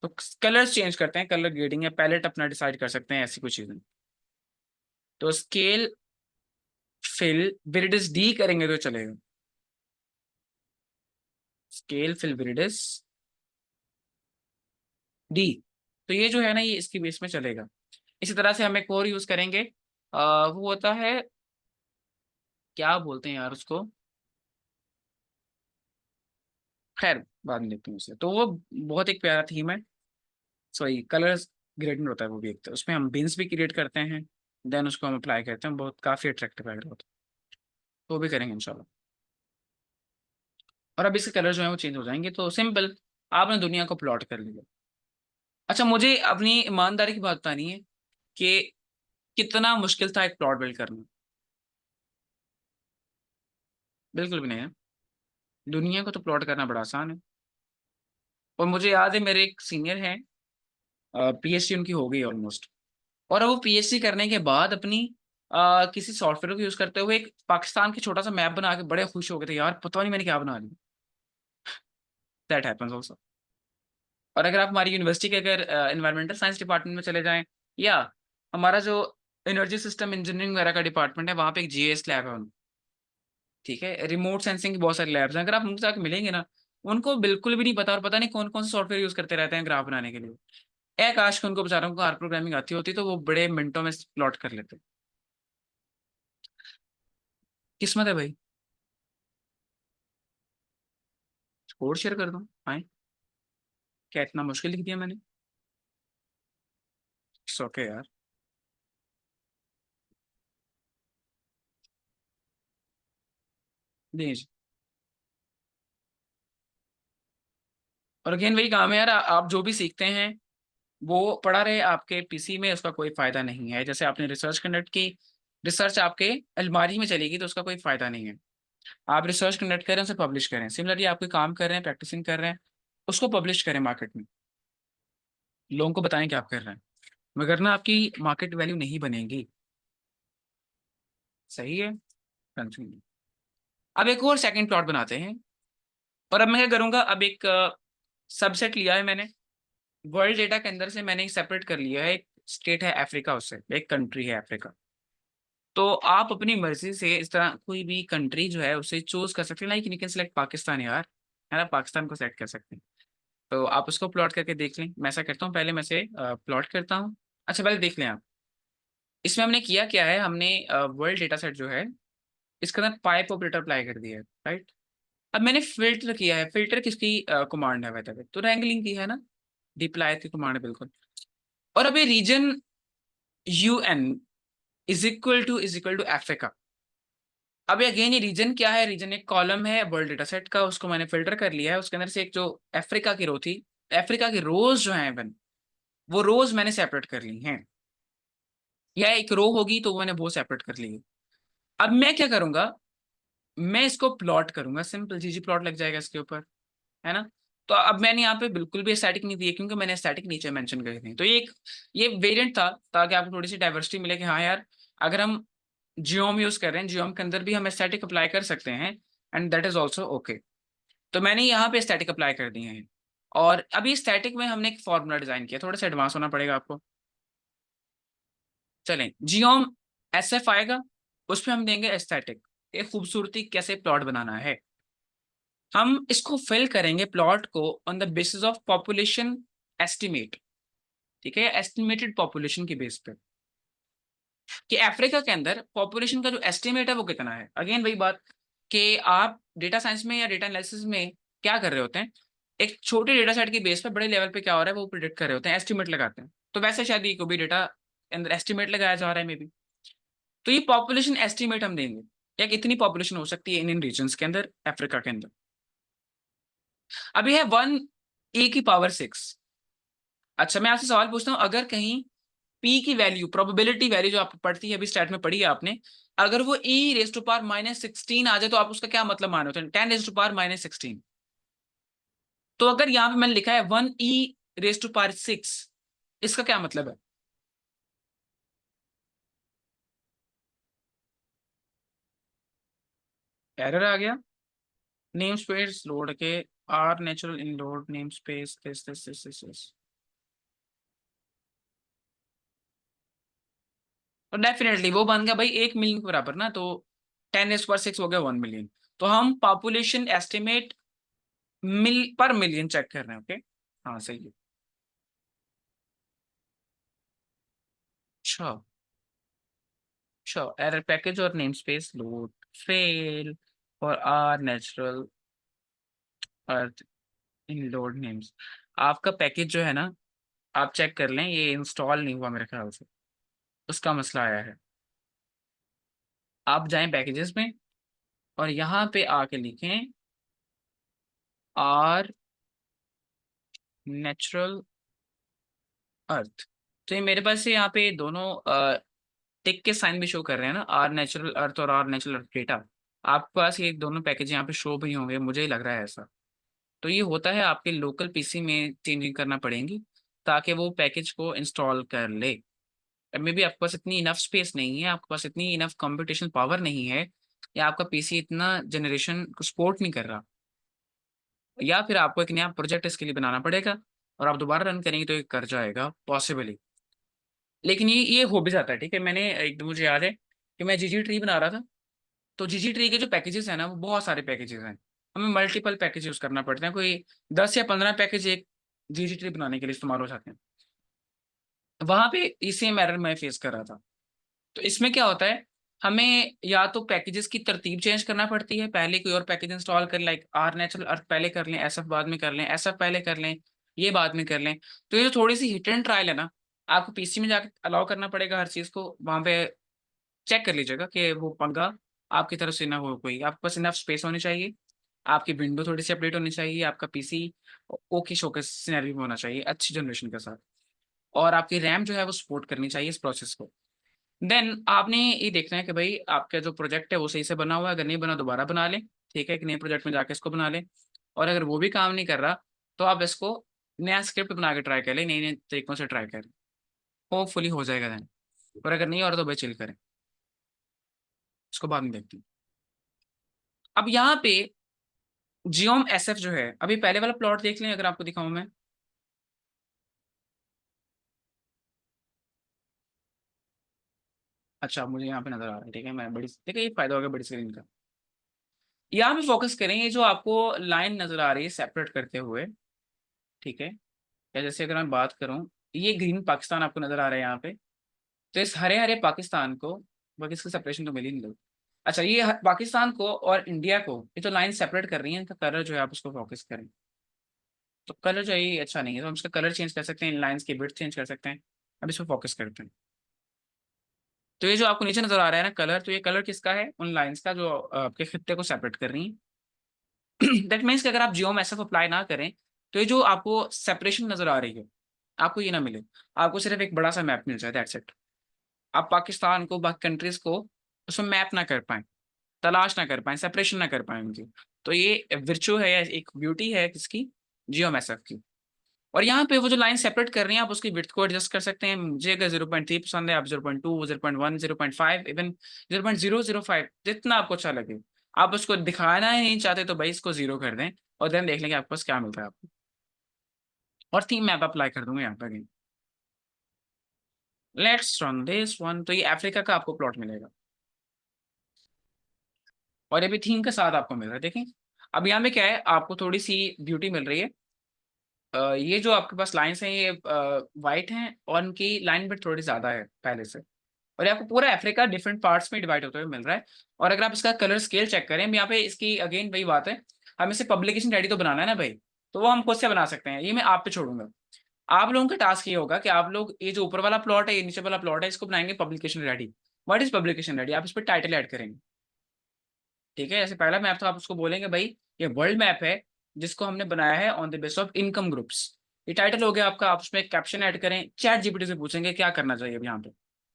तो कलर्स चेंज करते हैं, कलर ग्रेडिंग या पैलेट अपना डिसाइड कर सकते हैं, ऐसी कुछ चीजें। तो स्केल फिल विरिडिस डी करेंगे तो चलेगा, स्केल फिल विरिडिस डी। तो ये जो है ना, ये इसकी बेस में चलेगा। इसी तरह से हम एक और यूज करेंगे, वो होता है, क्या बोलते हैं यार उसको, खैर बाद में देखते हैं उसे। तो वो बहुत एक प्यारा थीम है, सॉरी कलर्स ग्रेडिंग होता है वो भी एक, तो उसमें हम बिन्स भी क्रिएट करते हैं, देन उसको हम अप्लाई करते हैं, बहुत काफी अट्रैक्टिव है होता है। तो वो भी करेंगे इंशाल्लाह। और अब इसके कलर जो है वो चेंज हो जाएंगे, तो सिंपल, आपने दुनिया को प्लॉट कर लिया। अच्छा, मुझे अपनी ईमानदारी की बात बतानी है कि कितना मुश्किल था एक प्लॉट बिल्ड करना। बिल्कुल भी नहीं है, दुनिया को तो प्लॉट करना बड़ा आसान है। और मुझे याद है मेरे एक सीनियर हैं, पीएचडी उनकी हो गई ऑलमोस्ट, और अब वो पीएचडी करने के बाद अपनी किसी सॉफ्टवेयर को यूज करते हुए एक पाकिस्तान की छोटा सा मैप बना के बड़े खुश हो गए थे, यार पता नहीं मैंने क्या बना लिया। That happens also. और अगर आप हमारी यूनिवर्सिटी के अगर एनवायरमेंटल साइंस डिपार्टमेंट में चले जाएं, या हमारा जो एनर्जी सिस्टम इंजीनियरिंग वगैरह का डिपार्टमेंट है, वहाँ पे एक जीएस लैब है। ठीक है, रिमोट सेंसिंग की बहुत सारी लैब्स हैं, अगर आप उनके साथ मिलेंगे ना, उनको बिल्कुल भी नहीं पता, और पता नहीं कौन कौन से सॉफ्टवेयर यूज करते रहते हैं ग्राफ बनाने के लिए। एक काश के उनको बेचारों को आर प्रोग्रामिंग आती होती तो वो बड़े मिनटों में प्लॉट कर लेते। किस्मत है भाई। कोड शेयर कर दूं? आए, क्या इतना मुश्किल लिख दिया मैंने? ओके यार। जी जी। और अगेन वही काम है यार, आप जो भी सीखते हैं वो पढ़ा रहे आपके पीसी में, उसका कोई फायदा नहीं है। जैसे आपने रिसर्च कंडक्ट की, रिसर्च आपके अलमारी में चलेगी तो उसका कोई फायदा नहीं है। आप रिसर्च कंडक्ट करें, उसे पब्लिश करें। सिमिलरली आप कोई काम कर रहे हैं, प्रैक्टिसिंग कर रहे हैं, उसको पब्लिश करें मार्केट में, लोगों को बताएं कि आप कर रहे हैं, मगर ना आपकी मार्केट वैल्यू नहीं बनेगी। सही है। कंटिन्यू। अब एक और सेकंड प्लॉट बनाते हैं। और अब मैं क्या करूंगा, अब एक सबसेट लिया है मैंने, वर्ल्ड डेटा के अंदर से मैंने एक सेपरेट कर लिया है, एक स्टेट है अफ्रीका, उससे एक कंट्री है अफ्रीका। तो आप अपनी मर्जी से इस तरह कोई भी कंट्री जो है उसे चूज कर सकते हैं, like you can select Pakistan यार, है ना, पाकिस्तान को सेलेक्ट कर सकते हैं। तो आप उसको प्लॉट करके देख लें। मैं ऐसा करता हूँ, पहले मैं से प्लॉट करता हूँ। अच्छा पहले देख लें आप, इसमें हमने किया क्या है, हमने वर्ल्ड डेटा सेट जो है इसके अंदर पाइप ऑपरेटर अप्लाई कर दिया है, राइट। अब मैंने फिल्टर किया है, फिल्टर किसकी कमांड है वैसे तो रैंगलिंग की है ना, डिप्लाई की कमांड है बिल्कुल। और अभी region UN is equal to Africa. अब अगेन ये रीजन क्या है, रीजन एक कॉलम है वर्ल्ड डेटा सेट का, उसको मैंने फिल्टर कर लिया है, उसके अंदर से एक जो अफ्रीका की रो थी, अफ्रीका की रोज जो है इवन, वो रोज मैंने सेपरेट कर ली हैं, या एक रो होगी तो वो मैंने वो सेपरेट कर ली है। अब मैं क्या करूंगा, मैं इसको प्लॉट करूंगा, सिंपल जीजी प्लॉट लग जाएगा इसके ऊपर, है ना। तो अब मैंने यहाँ पे बिल्कुल भी स्टैटिक नहीं दिए, क्योंकि मैंने स्टैटिक नीचे मेंशन करे थे। तो ये वेरिएंट था ताकि आपको थोड़ी सी डाइवर्सिटी मिले कि हाँ यार, अगर हम जियोम यूज कर रहे हैं, जियोम के अंदर भी हम स्टैटिक अप्लाई कर सकते हैं, and that is also okay. तो मैंने यहाँ पे स्टैटिक अप्लाई कर दिए हैं। और अभी स्टैटिक में हमने एक फॉर्मूला डिजाइन किया, थोड़ा सा एडवांस होना पड़ेगा आपको। चलें, जियोम SF आएगा, उस पर हम देंगे एस्थेटिक, एक खूबसूरती कैसे प्लॉट बनाना है। हम इसको फिल करेंगे प्लॉट को on the basis of population estimate. ठीक है, एस्टिमेटेड पॉपुलेशन की बेस पे, कि अफ्रीका के अंदर पॉपुलेशन का जो एस्टिमेट है वो कितना है। अगेन वही बात कि आप डेटा साइंस में या डेटा एनालिसिस में क्या कर रहे होते हैं, एक छोटे डेटा सेट की बेस पे बड़े लेवल पे क्या हो रहा है वो प्रिडिक्ट कर रहे होते हैं, एस्टिमेट लगाते हैं। तो वैसे शायद ये को भी डेटा अंदर एस्टिमेट लगाया जा रहा है मे बी। तो ये पॉपुलेशन एस्टिमेट हम देंगे, या कितनी पॉपुलेशन हो सकती है इन इन रीजन्स के अंदर, अफ्रीका के अंदर। अभी है 1e⁻⁶। अच्छा मैं आपसे सवाल पूछता हूँ, अगर कहीं पी की वैल्यू, प्रोबेबिलिटी वैल्यू जो आप पढ़ती है अभी स्टैट में पढ़ी है आपने, अगर वो e⁻⁻16 आ जाए तो आप उसका क्या मतलब मान होते हैं, 10⁻⁻16। तो अगर यहाँ पे मैंने लिखा है 1e⁻⁶, इसका क्या मतलब है? एरर आ गया। नेम स्पेस लोड के, R natural in load name space this. तो डेफिनेटली वो बन गया भाई 1 मिलियन के बराबर ना, तो 10⁻⁶ हो गया 1 मिलियन। तो हम पॉपुलेशन एस्टिमेट पर मिलियन चेक कर रहे हैं, ओके। हाँ सही है। अच्छा अच्छा, एरर पैकेज और नेम स्पेस लोड फेल और R natural earth in load names. आपका पैकेज जो है ना, आप चेक कर लें, ये इंस्टॉल नहीं हुआ मेरे ख्याल से, उसका मसला आया है। आप जाएं पैकेजेस में और यहाँ पे आके लिखें आर नेचुरल अर्थ। तो ये मेरे पास से यहाँ पे दोनों टिक के साइन भी शो कर रहे हैं ना, आर नेचुरल अर्थ और आर नेचुरल अर्थ डेटा। आपके पास ये दोनों पैकेज यहाँ पे शो भी होंगे, मुझे ही लग रहा है ऐसा। तो ये होता है आपके लोकल पीसी में चेंजिंग करना पड़ेगी ताकि वो पैकेज को इंस्टॉल कर ले। मे बी आपके पास इतनी इनफ स्पेस नहीं है, आपके पास इतनी इनफ कंप्यूटेशन पावर नहीं है, या आपका पीसी इतना जनरेशन को सपोर्ट नहीं कर रहा, या फिर आपको एक नया प्रोजेक्ट इसके लिए बनाना पड़ेगा और आप दोबारा रन करेंगे तो ये कर जाएगा पॉसिबली। लेकिन ये हो भी जाता है, ठीक है। मैंने एक मुझे याद है कि मैं जीजी ट्री बना रहा था, तो जीजी ट्री के जो पैकेजेस हैं ना, वो बहुत सारे पैकेजेस हैं, हमें मल्टीपल पैकेज यूज करना पड़ते हैं, कोई 10 या 15 पैकेज एक जीजी ट्री बनाने के लिए इस्तेमाल हो जाते हैं। वहां पे सेम एरर मैं फेस कर रहा था। तो इसमें क्या होता है, हमें या तो पैकेजेस की तरतीब चेंज करना पड़ती है, पहले कोई और पैकेज इंस्टॉल कर, लाइक आर नेचुरल अर्थ पहले कर लें, एसएफ बाद में कर लें, एसएफ पहले कर लें, ये बाद में कर लें। तो ये जो थोड़ी सी हिट एंड ट्रायल है ना, आपको पीसी में जाकर अलाउ करना पड़ेगा हर चीज को, वहां पे चेक कर लीजिएगा कि वो पंगा आपकी तरफ से ना हो कोई। आपके पास इनफ स्पेस होनी चाहिए, आपकी विंडो थोड़ी सी अपडेट होनी चाहिए, आपका पीसी ओके शोकेस सिनेरियो में होना चाहिए अच्छी जनरेशन के साथ, और आपकी रैम जो है वो सपोर्ट करनी चाहिए इस प्रोसेस को। देन आपने ये देखना है कि भाई आपका जो प्रोजेक्ट है वो सही से बना हुआ है, अगर नहीं बना दोबारा बना लें, ठीक है, एक नए प्रोजेक्ट में जाके इसको बना लें। और अगर वो भी काम नहीं कर रहा तो आप इसको नया स्क्रिप्ट बना के ट्राई कर लें, नए नए तरीकों से ट्राई करें, होपफुली हो जाएगा देन। और अगर नहीं हो रहा तो भाई चिल करें, इसको बाद में देखते हैं। अब यहाँ पे जियोम एसएफ जो है, अभी पहले वाला प्लॉट देख लें अगर आपको दिखाऊं मैं। अच्छा मुझे यहाँ पे नजर आ रहा है, ठीक है, मैं बड़ी देखिए ये फायदा होगा बड़ी स्क्रीन का। यहाँ पे फोकस करें, ये जो आपको लाइन नजर आ रही है सेपरेट करते हुए, ठीक है, या जैसे अगर मैं बात करूं, ये ग्रीन पाकिस्तान आपको नजर आ रहा है यहाँ पे, तो इस हरे हरे पाकिस्तान को, बाकी इसकी सेपरेशन तो मिली नहीं लोग। अच्छा ये पाकिस्तान को और इंडिया को ये तो लाइन सेपरेट कर रही है, इनका कलर जो है आप उसको फोकस करें। तो कलर जो है ये अच्छा नहीं है, तो हम इसका कलर चेंज कर सकते हैं, इन लाइन्स की विड्थ चेंज कर सकते हैं। अब इस पर फोकस करते हैं। तो ये जो आपको नीचे नजर आ रहा है ना कलर, तो ये कलर किसका है, उन लाइन्स का जो आपके खित्ते को सेपरेट कर रही है। दैट मीन्स कि अगर आप जियो एसएफ अप्लाई ना करें तो ये जो आपको सेपरेशन नजर आ रही है आपको ये ना मिले, आपको सिर्फ एक बड़ा सा मैप मिल जाए, दैट्स इट। आप पाकिस्तान को बाकी कंट्रीज को उसमें मैप ना कर पाए, तलाश ना कर पाए, सेपरेशन ना कर पाए उनकी। तो ये विर्चू है या एक ब्यूटी है किसकी, जियो एसएफ की। और यहाँ पे वो जो लाइन सेपरेट कर रही है आप उसकी विड्थ को एडजस्ट कर सकते हैं। मुझे अगर 0.3 पसंद है, आप 0.2, 0.1, 0.5, इवन 0.005, जितना आपको अच्छा लगे। आप उसको दिखाना ही नहीं चाहते तो भाई इसको 0 कर दें, और देन देख लेंगे आपके पास क्या मिलता है आपको। और थीम मैप अप्लाई कर दूंगा यहाँ पर। लेट्स रन दिस वन, तो ये अफ्रीका का आपको प्लॉट मिलेगा, और ये भी थीम के साथ आपको मिल रहा है, देखें। अब यहाँ पे क्या है, आपको थोड़ी सी ब्यूटी मिल रही है। ये जो आपके पास लाइंस हैं ये वाइट हैं, और उनकी लाइन भी थोड़ी ज्यादा है पहले से। और ये आपको पूरा अफ्रीका डिफरेंट पार्ट्स में डिवाइड होते हुए मिल रहा है। और अगर आप इसका कलर स्केल चेक करें, यहाँ पे इसकी अगेन वही बात है, हमें इसे पब्लिकेशन रेडी तो बनाना है ना भाई, तो वो हम खुद से बना सकते हैं, ये मैं आप पे छोड़ूंगा। आप लोगों का टास्क ये होगा कि आप लोग ये जो ऊपर वाला प्लॉट है, ये नीचे वाला प्लॉट है, इसको बनाएंगे publication ready. What is publication ready, आप इस पर टाइटल ऐड करेंगे, ठीक है। जैसे पहला मैप था, आप उसको बोलेंगे भाई ये वर्ल्ड मैप है जिसको हमने बनाया है on the base of income groups. ये टाइटल हो गया आपका, आप उसमें कैप्शन ऐड करें, चैट जीपीटी से पूछेंगे क्या करना चाहिए अब यहाँ पे,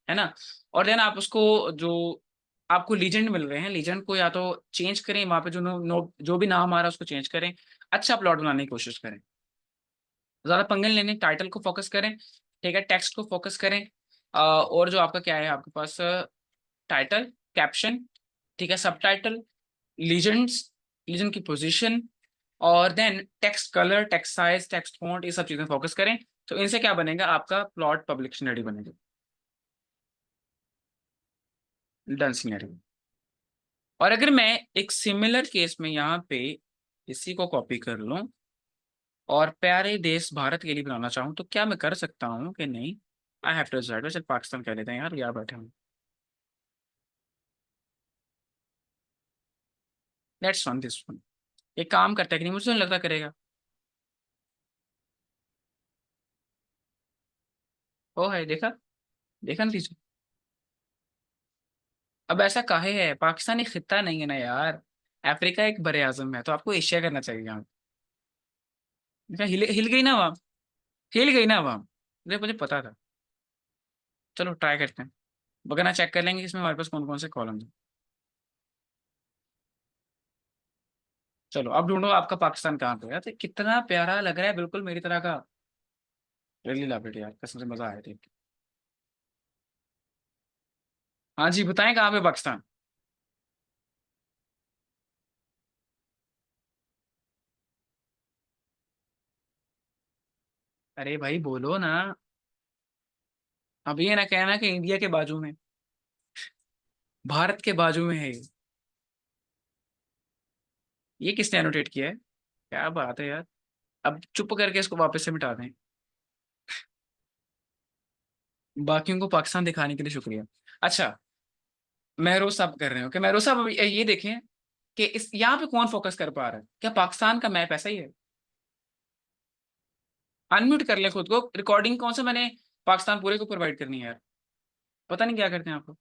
है ना। और देन आप उसको जो आपको लीजेंड मिल रहे हैं, लीजेंड को या तो चेंज करें, वहां पे जो जो भी नाम आ रहा है उसको चेंज करें, अच्छा प्लॉट बनाने की कोशिश करें, ज्यादा पंगे नहीं लेने, टाइटल को फोकस करें, ठीक है, टेक्स्ट को फोकस करें। और जो आपका क्या है आपके पास, टाइटल, कैप्शन, ठीक है, सब टाइटल, लीजेंड्स, लीजेंड की पोजीशन, और then text colour, text size, text font, ये सब चीजें फोकस करें। तो इनसे क्या बनेगा, आपका प्लॉट पब्लिकेशन रेडी बनेगा। Done scenario. और अगर मैं एक सिमिलर केस में यहाँ पे इसी को कॉपी कर लूं और प्यारे देश भारत के लिए बनाना चाहूँ, तो क्या मैं कर सकता हूँ कि नहीं। आई हैव टू डिसाइड, वैसे पाकिस्तान कह लेते हैं यार, यार बैठे हैं। Let's run this one. ये काम करता है कि नहीं मुझे नहीं लगता करेगा। ओ है, देखा, देखा नतीजा। अब ऐसा काहे है, पाकिस्तान एक खिता नहीं है ना यार, अफ्रीका एक बड़े आजम है, तो आपको एशिया करना चाहिए यहाँ। देखा, हिल गई ना वहाँ, हिल गई ना वहाँ, मुझे पता था। चलो ट्राई करते हैं, वगैरह चेक कर लेंगे इसमें हमारे पास कौन कौन से कॉलम है। चलो अब ढूंढो आपका पाकिस्तान कहाँ पे है। यार कितना प्यारा लग रहा है, बिल्कुल मेरी तरह का। रियली लव इट यार, कसम से मजा आया देख के। हाँ जी, बताएं कहाँ पे पाकिस्तान? अरे भाई बोलो ना। अब ये ना कहना कि इंडिया के बाजू में, भारत के बाजू में है ये। ये किसने एनोटेट किया है? क्या बात है यार। अब चुप करके इसको वापस से मिटा दें। बाकियों को पाकिस्तान दिखाने के लिए शुक्रिया। अच्छा, महरोज साहब कर रहे हो कि महरोज साहब, अब ये देखें कि इस यहाँ पे कौन फोकस कर पा रहा है? क्या पाकिस्तान का मैप ऐसा ही है? अनम्यूट कर ले खुद को। रिकॉर्डिंग कौन सा मैंने पाकिस्तान पूरे को प्रोवाइड करनी है यार? पता नहीं क्या करते हैं आपको।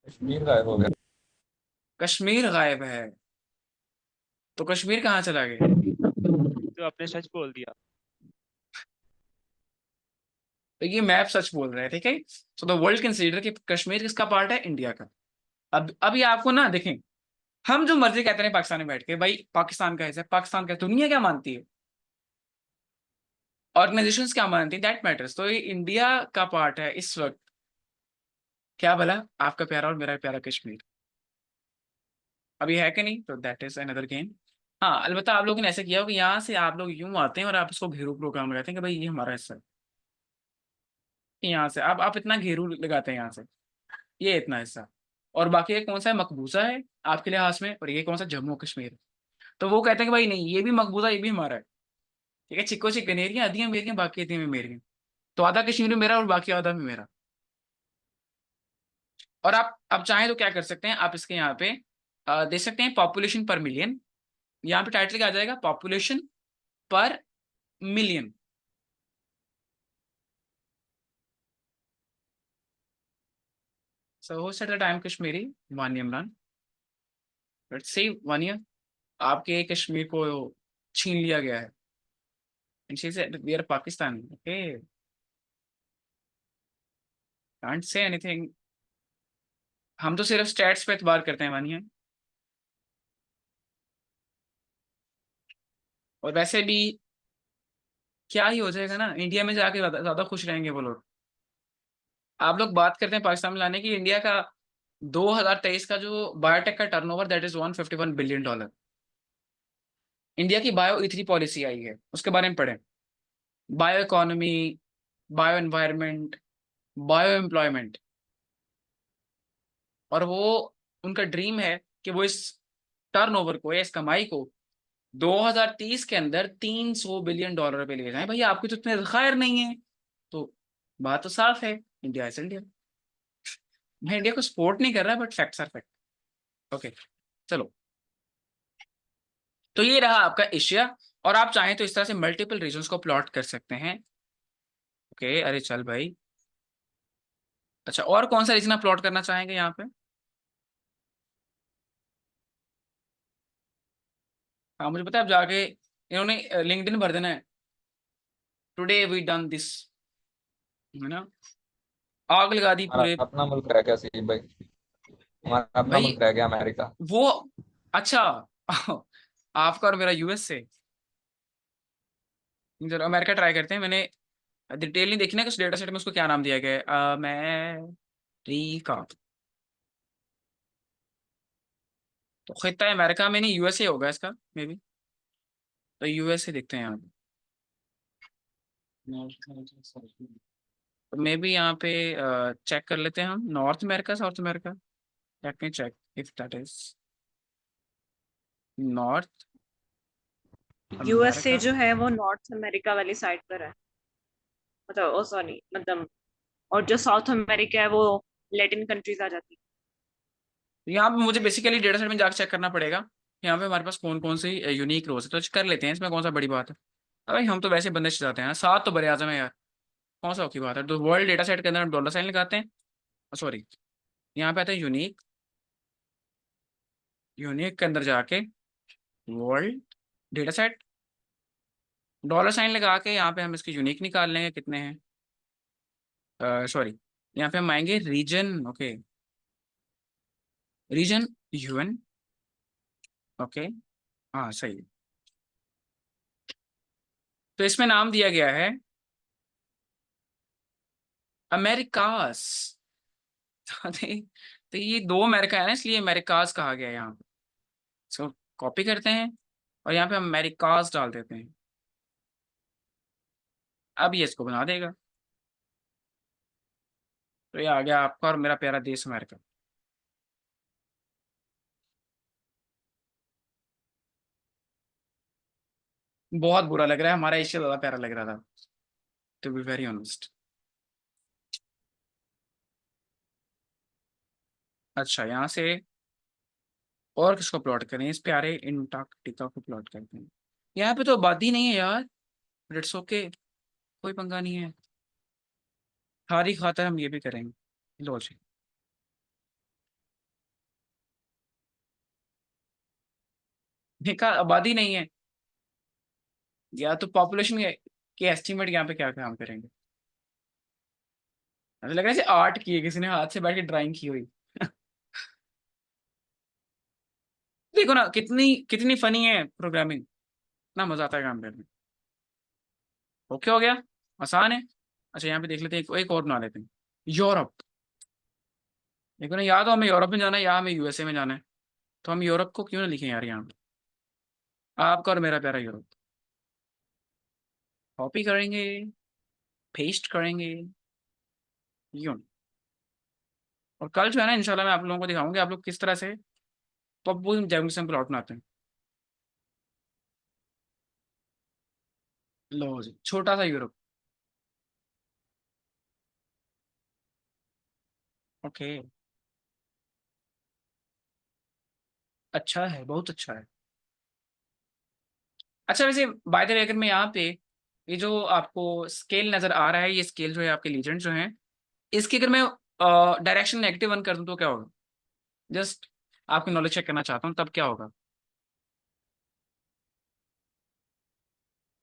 कश्मीर गायब हो गया। कश्मीर गायब है? तो कश्मीर कहाँ चला गया? तो आपने सच बोल दिया। तो ये मैप सच बोल रहे हैं, ठीक है। सो द वर्ल्ड कंसीडर कि कश्मीर किसका पार्ट है? इंडिया का। अब अभी आपको ना देखें, हम जो मर्जी कहते हैं पाकिस्तान में बैठ के, भाई पाकिस्तान का ऐसा है, पाकिस्तान का, दुनिया क्या मानती है, ऑर्गेनाइजेशंस क्या मानती है, दैट मैटर्स। तो ये इंडिया का पार्ट है इस वक्त। क्या भला आपका प्यारा और मेरा प्यारा कश्मीर अभी है कि नहीं? तो दैट इज अनदर गेम। हाँ, अलबत्ता आप लोगों ने ऐसे किया हो कि यहाँ से आप लोग यूं आते हैं और आप इसको घेरू प्रोग्राम लगाते हैं कि भाई ये हमारा हिस्सा है। यहाँ से आप इतना घेरू लगाते हैं यहाँ से, ये इतना हिस्सा। और बाकी ये कौन सा है? मकबूजा है आपके लिहाज में, और ये कौन सा? जम्मू कश्मीर। तो वो कहते हैं कि भाई नहीं, ये भी मकबूजा, ये भी हमारा है। ठीक है, चिक्को चिक गनेरियां, आधियां मेरियां, बाकी आधियां में मेरियां। तो आधा कश्मीर में मेरा और बाकी आधा में मेरा। और आप चाहें तो क्या कर सकते हैं, आप इसके यहाँ पे दे सकते हैं पॉपुलेशन पर मिलियन। यहाँ पे टाइटल क्या आ जाएगा? पॉपुलेशन पर मिलियन। सो हो set the time Kashmiri 1 Imran. Let's see 1 year. आपके कश्मीर को छीन लिया गया है। And she said we are Pakistan. Okay, can't say anything. हम तो सिर्फ स्टैट्स पे एतबार करते हैं, मानिए। और वैसे भी क्या ही हो जाएगा ना, इंडिया में जाके ज्यादा खुश रहेंगे वो लोग। आप लोग बात करते हैं पाकिस्तान में लाने की। इंडिया का 2023 का जो बायोटेक का turnover, that is $151 billion. India की बायो ई3 पॉलिसी आई है, उसके बारे में पढ़ें। Bio economy, bio environment, bio employment. और वो उनका ड्रीम है कि वो इस टर्नओवर को या इस कमाई को 2030 के अंदर $300 बिलियन पे ले जाएं। भैया आपके तो इतने खैर नहीं है। तो बात तो साफ है, इंडिया इज इंडिया। मैं इंडिया को सपोर्ट नहीं कर रहा, but facts are fact. Okay, चलो। तो ये रहा आपका एशिया। और आप चाहें तो इस तरह से मल्टीपल रीजन्स को प्लॉट कर सकते हैं। ओके, अरे चल भाई। अच्छा, और कौन सा रीजन आप प्लॉट करना चाहेंगे यहाँ पे? हाँ, मुझे पता है। आप जाके इन्होंने लिंक्डइन भर देना है, टुडे वी डन दिस, है ना। आग लगा दी हमारा पूरे। अपना मुल्क रह गया सी भाई। हमारा अपना भाई मुल्क रह गया अमेरिका। वो, अच्छा आपका और मेरा यूएस से। जरा अमेरिका ट्राई करते हैं। मैंने डिटेल नहीं देखी ना कि उस डेटा सेट में उसको क्या नाम दिया गया है। अमेरिका। तो खिता है अमेरिका में, नहीं यूएसए होगा इसका मे बी। तो यूएसए देखते हैं यहाँ पे। तो मे बी यहाँ पे चेक कर लेते हैं हम, North America, South America. Let me check if that is North USA America. जो है वो नॉर्थ अमेरिका वाली साइड पर है, मतलब ओ सॉरी, मतलब और जो साउथ अमेरिका है वो लैटिन कंट्रीज आ जाती यहाँ पे मुझे बेसिकली डेटा सेट में जाकर चेक करना पड़ेगा। यहाँ पे हमारे पास कौन कौन सी यूनिक रोज है, तो कर लेते हैं, इसमें कौन सा बड़ी बात है। अरे हम तो वैसे बंदे जाते हैं ना, 7 तो बड़े आजम है यार। कौन सा की बात है? तो वर्ल्ड डेटा सेट के अंदर हम डॉलर साइन लगाते हैं। सॉरी, यहाँ पे आते हैं यूनिक। यूनिक के अंदर जाके world data set, dollar sign लगा के यहाँ पे हम इसके यूनिक निकाल लेंगे कितने हैं। सॉरी, यहाँ पे हम आएंगे region. Okay, region UN. Okay, हाँ सही है। तो इसमें नाम दिया गया है अमेरिकास। तो ये 2 अमेरिका है ना, इसलिए अमेरिकाज कहा गया है यहाँ पे। इसको कॉपी करते हैं और यहाँ पे हम अमेरिकाज डाल देते हैं। अब ये इसको बना देगा। तो ये आ गया आपका और मेरा प्यारा देश अमेरिका। बहुत बुरा लग रहा है, हमारा एशिया ज्यादा प्यारा लग रहा था, टू बी वेरी ऑनेस्ट। अच्छा, यहाँ से और किसको प्लॉट करें? इस प्यारे अंटार्कटिका को प्लॉट करते हैं। यहाँ पे तो आबादी नहीं है यार, इट्स ओके, कोई पंगा नहीं है। हारी खातर हम ये भी करेंगे। लो जी। देखा, आबादी नहीं है। या तो पॉपुलेशन के एस्टिमेट यहाँ पे क्या काम करेंगे? मुझे लग रहा है जैसे आर्ट की है, किसी ने हाथ से बैठ के ड्राइंग की हुई। देखो ना कितनी कितनी फनी है प्रोग्रामिंग, ना मजा आता है काम करने। ओके हो गया, आसान है। अच्छा, यहाँ पे देख लेते हैं, एक और बना लेते हैं। यूरोप। देखो ना, या तो हमें यूरोप में जाना है या हमें यूएसए में जाना है। तो हम यूरोप को क्यों ना लिखें यार यहाँ पे, आपका और मेरा प्यारा यूरोप। कॉपी करेंगे, पेस्ट करेंगे, यूं। और कल जो है ना, इंशाल्लाह मैं आप लोगों को दिखाऊंगी आप लोग किस तरह से पप्पू जैमसन प्लॉट बनाते हैं। लो जी, छोटा सा यूरोप। ओके, अच्छा है, बहुत अच्छा है। अच्छा, वैसे बाय द वे, अगर मैं यहाँ पे ये जो आपको स्केल नजर आ रहा है, ये स्केल जो है आपके लीजेंड जो है, इसकी अगर मैं डायरेक्शन नेगेटिव 1 कर दूं तो क्या होगा? जस्ट आपकी नॉलेज चेक करना चाहता हूँ, तब क्या होगा?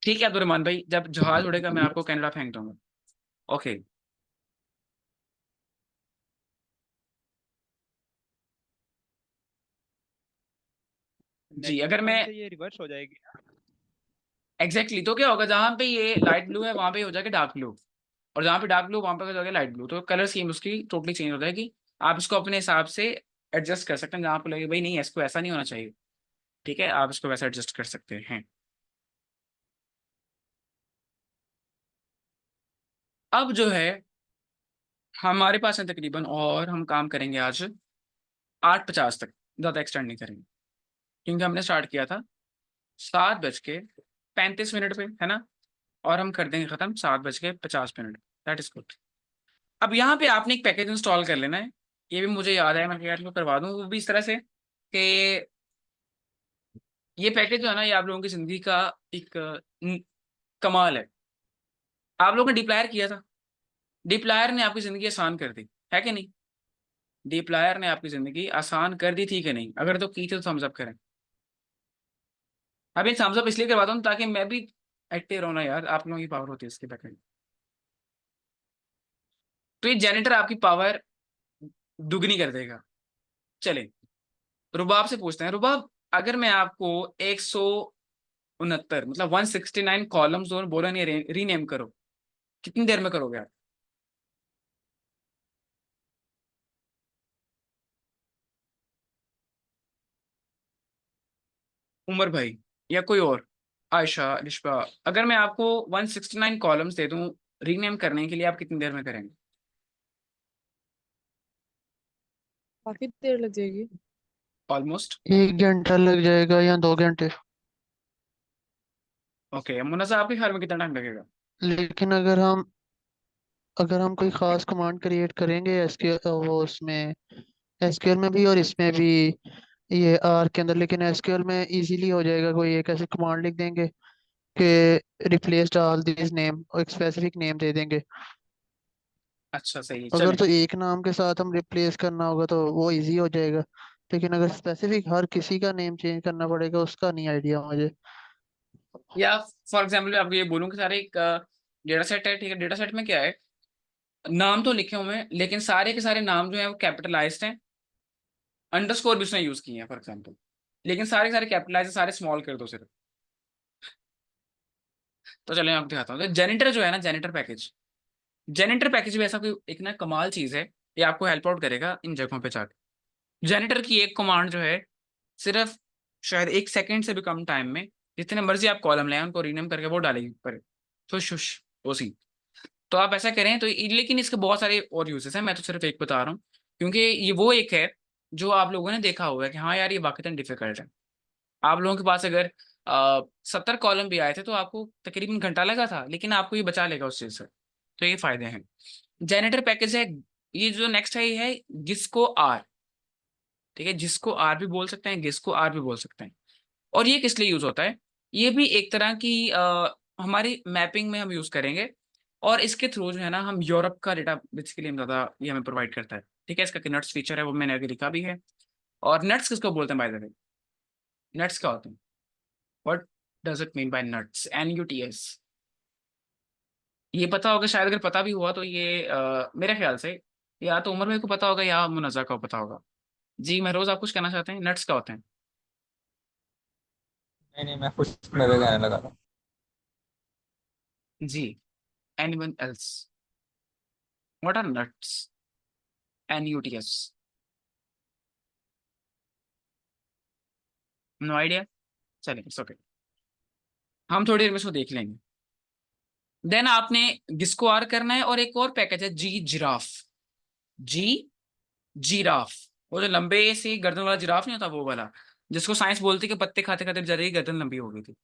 ठीक है अब्दुलरहमान भाई, जब जहाज उड़ेगा मैं आपको कनाडा फेंक दूंगा। ओके जी, अगर नेगेटिव मैं वन से ये रिवर्स हो जाएगी। एग्जैक्टली तो क्या होगा, जहां पे ये लाइट ब्लू है वहां पे हो जाएगा डार्क ब्लू, और जहां पे डार्क ब्लू वहां पे हो जाएगा लाइट ब्लू, तो कलर स्कीम उसकी टोटली चेंज हो जाएगी। आप इसको अपने हिसाब से एडजस्ट कर सकते हैं, जहां पे लगे भाई नहीं इसको ऐसा नहीं होना चाहिए, ठीक है, आप इसको वैसा एडजस्ट कर सकते हैं। अब जो है हमारे पास है तकरीबन, और हम काम करेंगे आज 8:50 तक, ज़्यादा एक्सटेंड नहीं करेंगे, क्योंकि हमने स्टार्ट किया था 7:35 पे, है ना? और हम कर देंगे ख़त्म 7:50। That is good. अब यहाँ पे आपने एक पैकेज इंस्टॉल कर लेना है, ये भी मुझे याद है, मैं यार करवा दूँ वो भी इस तरह से कि ये पैकेज जो है ना, ये आप लोगों की ज़िंदगी का एक कमाल है। आप लोगों ने डिप्लायर किया था, डिप्लायर ने आपकी ज़िंदगी आसान कर दी है कि नहीं? डिप्लायर ने आपकी ज़िंदगी आसान कर दी थी कि नहीं? अगर तो की थी तो थम्स अप करें। अभी थम्स अप इसलिए करवाता हूँ ताकि मैं भी एक्टिव रहूँ ना यार, आप लोगों की पावर होती है इसके बैक। तो ये जेनेटर आपकी पावर दुगनी कर देगा। चले, रुबाब से पूछते हैं। रुबाब, अगर मैं आपको 169 मतलब 169 कॉलम्स और बोलो नहीं रीनेम करो, कितनी देर में करोगे आप? उमर भाई या कोई और, आयशा, रिश्वा, अगर मैं आपको 169 कॉलम्स दे दूं रीनेम करने के लिए, आप कितनी देर में करेंगे? काफी देर लग जाएगी। ऑलमोस्ट। 1 घंटा लग जाएगा या 2 घंटे। ओके, मुन्ना आपके ख्याल में कितना टाइम लगेगा? लेकिन अगर हम कोई खास कमांड क्रिएट करेंगे एसक्यूएल वो उसमें एसक्यूएल में भी और इसमें भी, ये आर के अंदर, लेकिन एसक्यूएल में इजीली हो जाएगा। कोई एक ऐसी कमांड लिख देंगे कि रिप्लेस ऑल दिस नेम और एक स्पेसिफिक नेम दे देंगे। अच्छा सही है, अगर चलें। तो एक नाम के साथ हम रिप्लेस करना होगा तो वो इजी हो जाएगा, लेकिन अगर स्पेसिफिक हर किसी का नेम चेंज करना पड़ेगा उसका नहीं आइडिया मुझे। या फॉर एग्जाम्पल मैं आपको ये बोलूँ कि सारे एक डेटा सेट है, ठीक है, डेटा सेट में क्या है, नाम तो लिखे हुए हैं लेकिन सारे के सारे नाम जो है वो कैपिटलाइज्ड हैं, अंडरस्कोर भी उसने यूज किए हैं फॉर एग्जाम्पल, लेकिन सारे के सारे कैपिटलाइज, सारे स्मॉल कर दो सिर्फ। तो चलिए मैं आपको दिखाता हूँ। तो जेनिटर जो है ना, जेनिटर पैकेज भी ऐसा कोई एक ना कमाल चीज है, ये आपको हेल्प आउट करेगा इन जगहों पे जाके। जेनिटर की एक कमांड जो है सिर्फ शायद 1 सेकेंड से भी कम टाइम में जितने मर्जी आप कॉलम लें उनको रीनेम करके वो डालेगी पर शुश शुश वो सी। तो आप ऐसा करें तो लेकिन इसके बहुत सारे और यूजेस हैं, मैं तो सिर्फ एक बता रहा हूँ क्योंकि ये वो एक है जो आप लोगों ने देखा होगा कि हाँ यार ये वाकई डिफिकल्ट है। आप लोगों के पास अगर 70 कॉलम भी आए थे तो आपको तकरीबन घंटा लगा था, लेकिन आपको ये बचा लेगा उस चीज से। तो ये फायदे हैं। जेनेटर पैकेज है, ये जो नेक्स्ट है ये है जिसको आर, ठीक है, जिसको आर भी बोल सकते हैं, जिसको आर भी बोल सकते हैं। और ये किस लिए यूज होता है, ये भी एक तरह की हमारी मैपिंग में हम यूज करेंगे और इसके थ्रू जो है ना हम यूरोप का डेटा बेसिकली हम ज्यादा ये हमें प्रोवाइड करता है। ठीक है, इसका नट्स फीचर है वो मैंने अभी लिखा भी है। और नट्स किसको बोलते हैं बाय द वे, नट्स क्या होते हैं, what does it mean by nuts, NUTS। ये पता होगा शायद, अगर पता भी हुआ तो ये मेरे ख्याल से या तो उमर भाई को पता होगा या मुनज़्ज़ा को पता होगा। जी महरोज, आप कुछ कहना चाहते हैं, नट्स क्या होते हैं? नहीं नहीं, मैं खुश मेरे कहने लगा था। जी, anyone else, what are nuts, NUTS? No idea, चलिए ओके, हम थोड़ी देर में इसको देख लेंगे। देन आपने गिस्को आर करना है और एक और पैकेज है जी जिराफ। जी जिराफ, वो जो लंबे से गर्दन वाला जिराफ नहीं होता वो वाला, जिसको साइंस बोलती है कि पत्ते खाते खाते बेचारे की गर्दन लंबी हो गई थी।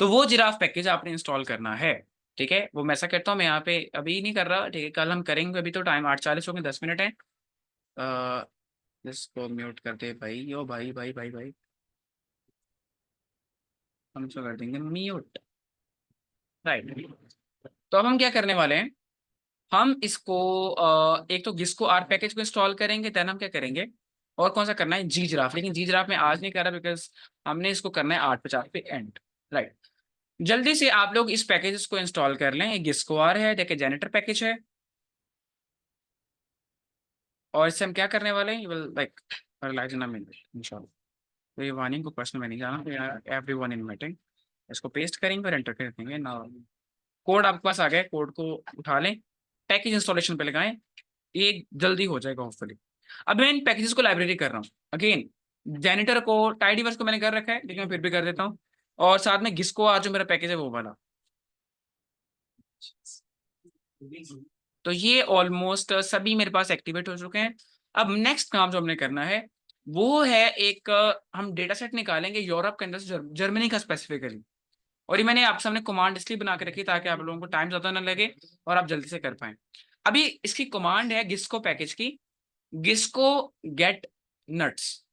तो वो जिराफ पैकेज आपने इंस्टॉल करना है। ठीक है, वो मैं ऐसा करता हूँ, मैं यहाँ पे अभी नहीं कर रहा, ठीक है, कल हम करेंगे। अभी तो टाइम 8:40 हो गए, 10 मिनट है। इसको म्यूट कर दे भाई, यो भाई भाई भाई भाई, हम इसको कर देंगे म्यूट। राइट, तो अब हम क्या करने वाले हैं, हम इसको एक तो गिस्को आर पैकेज को इंस्टॉल करेंगे। देन हम क्या करेंगे, और कौन सा करना है, जी जिराफ। लेकिन जी जिराफ में आज नहीं कर रहा बिकॉज हमने इसको करना है 8:50 पे एंड। राइट, जल्दी से आप लोग इस पैकेज को इंस्टॉल कर लें। एक गिस्को आर है, देखिए जेनेटर पैकेज है, और इससे हम क्या करने वाले हैं, like release in a minute इंशाल्लाह। तो ये वार्निंग को पर्सनल में नहीं जाना, एवरीवन इन मीटिंग। इसको पेस्ट करेंगे और एंटर कर देंगे ना। कोड आपके पास आ गया, कोड को उठा लें, पैकेज इंस्टॉलेशन पे लगाएं, ये जल्दी हो जाएगा होपफुली। अब मैं इन पैकेजेस को लाइब्रेरी कर रहा हूँ अगेन। जेनिटर को टाइडीवर्स को मैंने कर रखा है, लेकिन मैं फिर भी कर देता हूँ। और साथ में गिस्को आज जो मेरा पैकेज है वो वाला। तो ये ऑलमोस्ट सभी मेरे पास एक्टिवेट हो चुके हैं। अब नेक्स्ट काम जो हमने करना है वो है एक हम डेटा सेट निकालेंगे यूरोप के अंदर से, जर्मनी का स्पेसिफिकली। और ये मैंने आप सामने कमांड इसलिए बना के रखी ताकि आप लोगों को टाइम ज्यादा ना लगे और आप जल्दी से कर पाए। अभी इसकी कमांड है गिस्को पैकेज की, गिस्को गेट नट्स।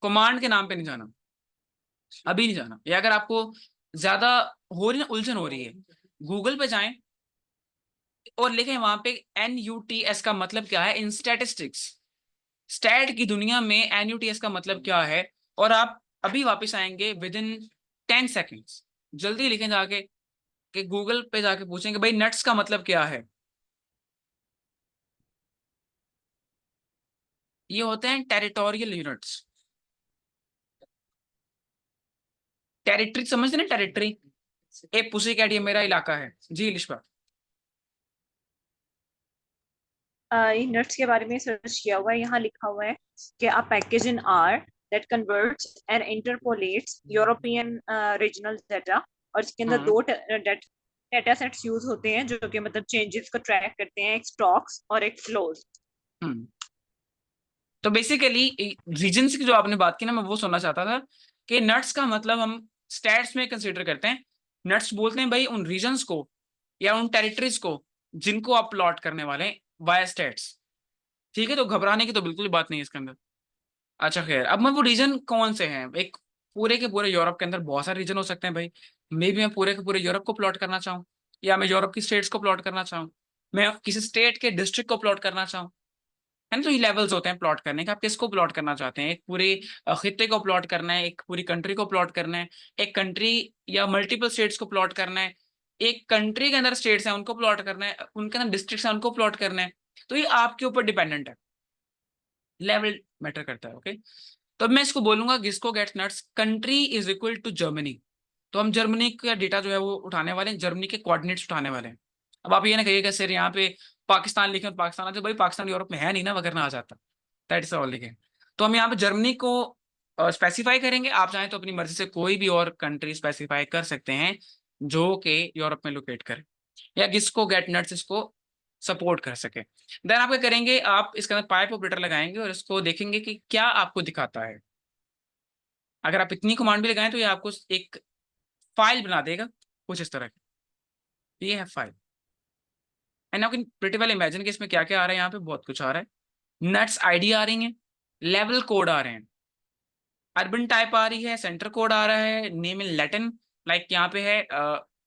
कमांड के नाम पे नहीं जाना, अभी नहीं जाना। या अगर आपको ज्यादा हो रही ना, उलझन हो रही है, गूगल पे जाएं और लिखें वहां पे NUTS का मतलब क्या है इन स्टैटिस्टिक्स। स्टैट की दुनिया में NUTS का मतलब क्या है, और आप अभी वापस आएंगे विद इन 10 सेकेंड्स। जल्दी लिखें जाके कि गूगल पे जाके पूछेंगे भाई नट्स का मतलब क्या है। ये होते हैं टेरिटोरियल यूनिट्स। टेरिटरी समझते ना, टेरिटरी, ए पुसी कैट ये मेरा इलाका है। जी लिशा, इन नट्स के बारे में सर्च किया हुआ है, यहाँ लिखा हुआ है कि a package in R that converts and interpolates European regional data. और इसके अंदर दो डेटा सेट्स यूज होते हैं जो कि मतलब चेंजेस को ट्रैक करते हैं, एक स्टॉक्स और एक फ्लोज। तो बेसिकली रीजन्स की जो आपने बात की ना, मैं वो सुनना चाहता था कि नट्स का मतलब हम स्टेट्स में कंसीडर करते हैं। नट्स बोलते हैं भाई उन रीजन्स को या उन टेरिटरीज को जिनको आप प्लॉट करने वाले हैं वाया स्टेट्स। ठीक है, तो घबराने की तो बिल्कुल बात नहीं है इसके अंदर। अच्छा खैर, अब मैं वो रीजन कौन से हैं, एक पूरे के पूरे यूरोप के अंदर बहुत सारे रीजन हो सकते हैं भाई। मे भी मैं पूरे के पूरे यूरोप को प्लॉट करना चाहूँ, या मैं यूरोप की स्टेट्स को प्लॉट करना चाहूँ, मैं किसी स्टेट के डिस्ट्रिक्ट को प्लॉट करना चाहूँ, है ना। तो ये लेवल्स होते हैं प्लॉट करने के, आप किसको प्लॉट करना चाहते हैं, एक पूरे खित्ते को प्लॉट करना है, एक पूरी कंट्री को प्लॉट करना है, एक कंट्री या मल्टीपल स्टेट्स को प्लॉट करना है, एक कंट्री के अंदर स्टेट्स हैं उनको प्लॉट करना है, उनके अंदर डिस्ट्रिक्ट्स हैं उनको प्लॉट करना है। तो ये आपके ऊपर डिपेंडेंट है, लेवल मैटर करता है। ओके, तो अब मैं इसको बोलूंगा gisco gets nuts country is equal to Germany. तो हम जर्मनी का डेटा जो है वो उठाने वाले हैं, जर्मनी के कोऑर्डिनेट्स उठाने वाले हैं। अब आप ये ना कहिए कि सर यहाँ पे पाकिस्तान लिखे और पाकिस्तान तो भाई पाकिस्तान यूरोप में है नहीं ना, वगैरह आ जाता, दैट इज ऑल लिखे। तो हम यहाँ पे जर्मनी को स्पेसिफाई करेंगे। आप चाहें तो अपनी मर्जी से कोई भी और कंट्री स्पेसिफाई कर सकते हैं जो कि यूरोप में लोकेट करे या जिसको गेट नट्स इसको सपोर्ट कर सके। देन आप क्या करेंगे, आप इसके अंदर पाइप ऑपरेटर लगाएंगे और इसको देखेंगे कि क्या आपको दिखाता है। अगर आप इतनी कमांड भी लगाएं तो ये आपको एक फाइल बना देगा कुछ इस तरह की। ये है file. And now can pretty well imagine कि इसमें क्या क्या आ रहा है। यहाँ पे बहुत कुछ आ रहा है। नट्स आईडी आ रही है, लेवल कोड आ रहे हैं, अर्बन टाइप आ रही है, सेंटर कोड आ रहा है, नेम इन लैटिन, लाइक यहाँ पे है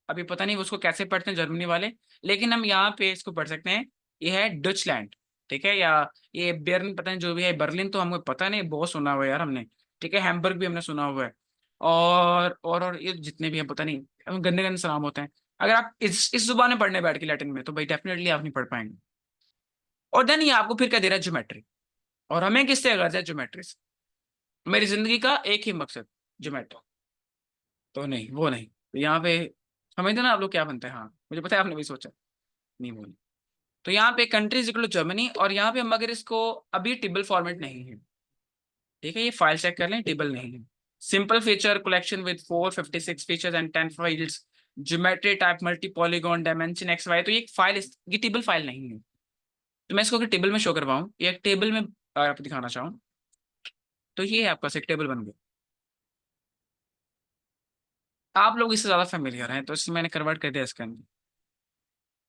अभी पता नहीं उसको कैसे पढ़ते हैं जर्मनी वाले, लेकिन हम यहाँ पे इसको पढ़ सकते हैं। ये है डचलैंड, ठीक है, या ये बेर्न, पता नहीं जो भी है, बर्लिन तो हमको पता नहीं, बहुत सुना हुआ है यार हमने, ठीक है, हैम्बर्ग भी हमने सुना हुआ है, और ये जितने भी हैं पता नहीं, गंदे गंदे सलाम होते हैं। अगर आप इस जुबान में पढ़ने बैठ के लैटिन में तो भाई डेफिनेटली आप नहीं पढ़ पाएंगे। और देन ये आपको फिर क्या दे रहा है, ज्योमेट्री। और हमें किससे गर्ज है, ज्योमेट्री से। मेरी जिंदगी का एक ही मकसद ज्योमेट्री, तो नहीं वो नहीं। तो यहाँ पे समझते ना आप लोग क्या बनता है। हाँ मुझे पता है आपने भी सोचा, नहीं बोली। तो यहाँ पे country is equal to Germany, और यहाँ पे हम अगर इसको, अभी टेबल फॉर्मेट नहीं है, ठीक है, ये फाइल चेक कर लें, टेबल नहीं है। Simple feature collection with 456 features and 10 files, geometry type multi polygon dimension X Y. तो ये फाइल, ये टेबल फाइल नहीं है। तो मैं इसको अगर टेबल में शो करवाऊँ या एक टेबल में आप दिखाना चाहूँ, तो ये आपका एक टेबल बन गया। आप लोग इससे ज्यादा फेमिलियर हैं तो इसलिए मैंने कन्वर्ट कर दिया इसके अंदर।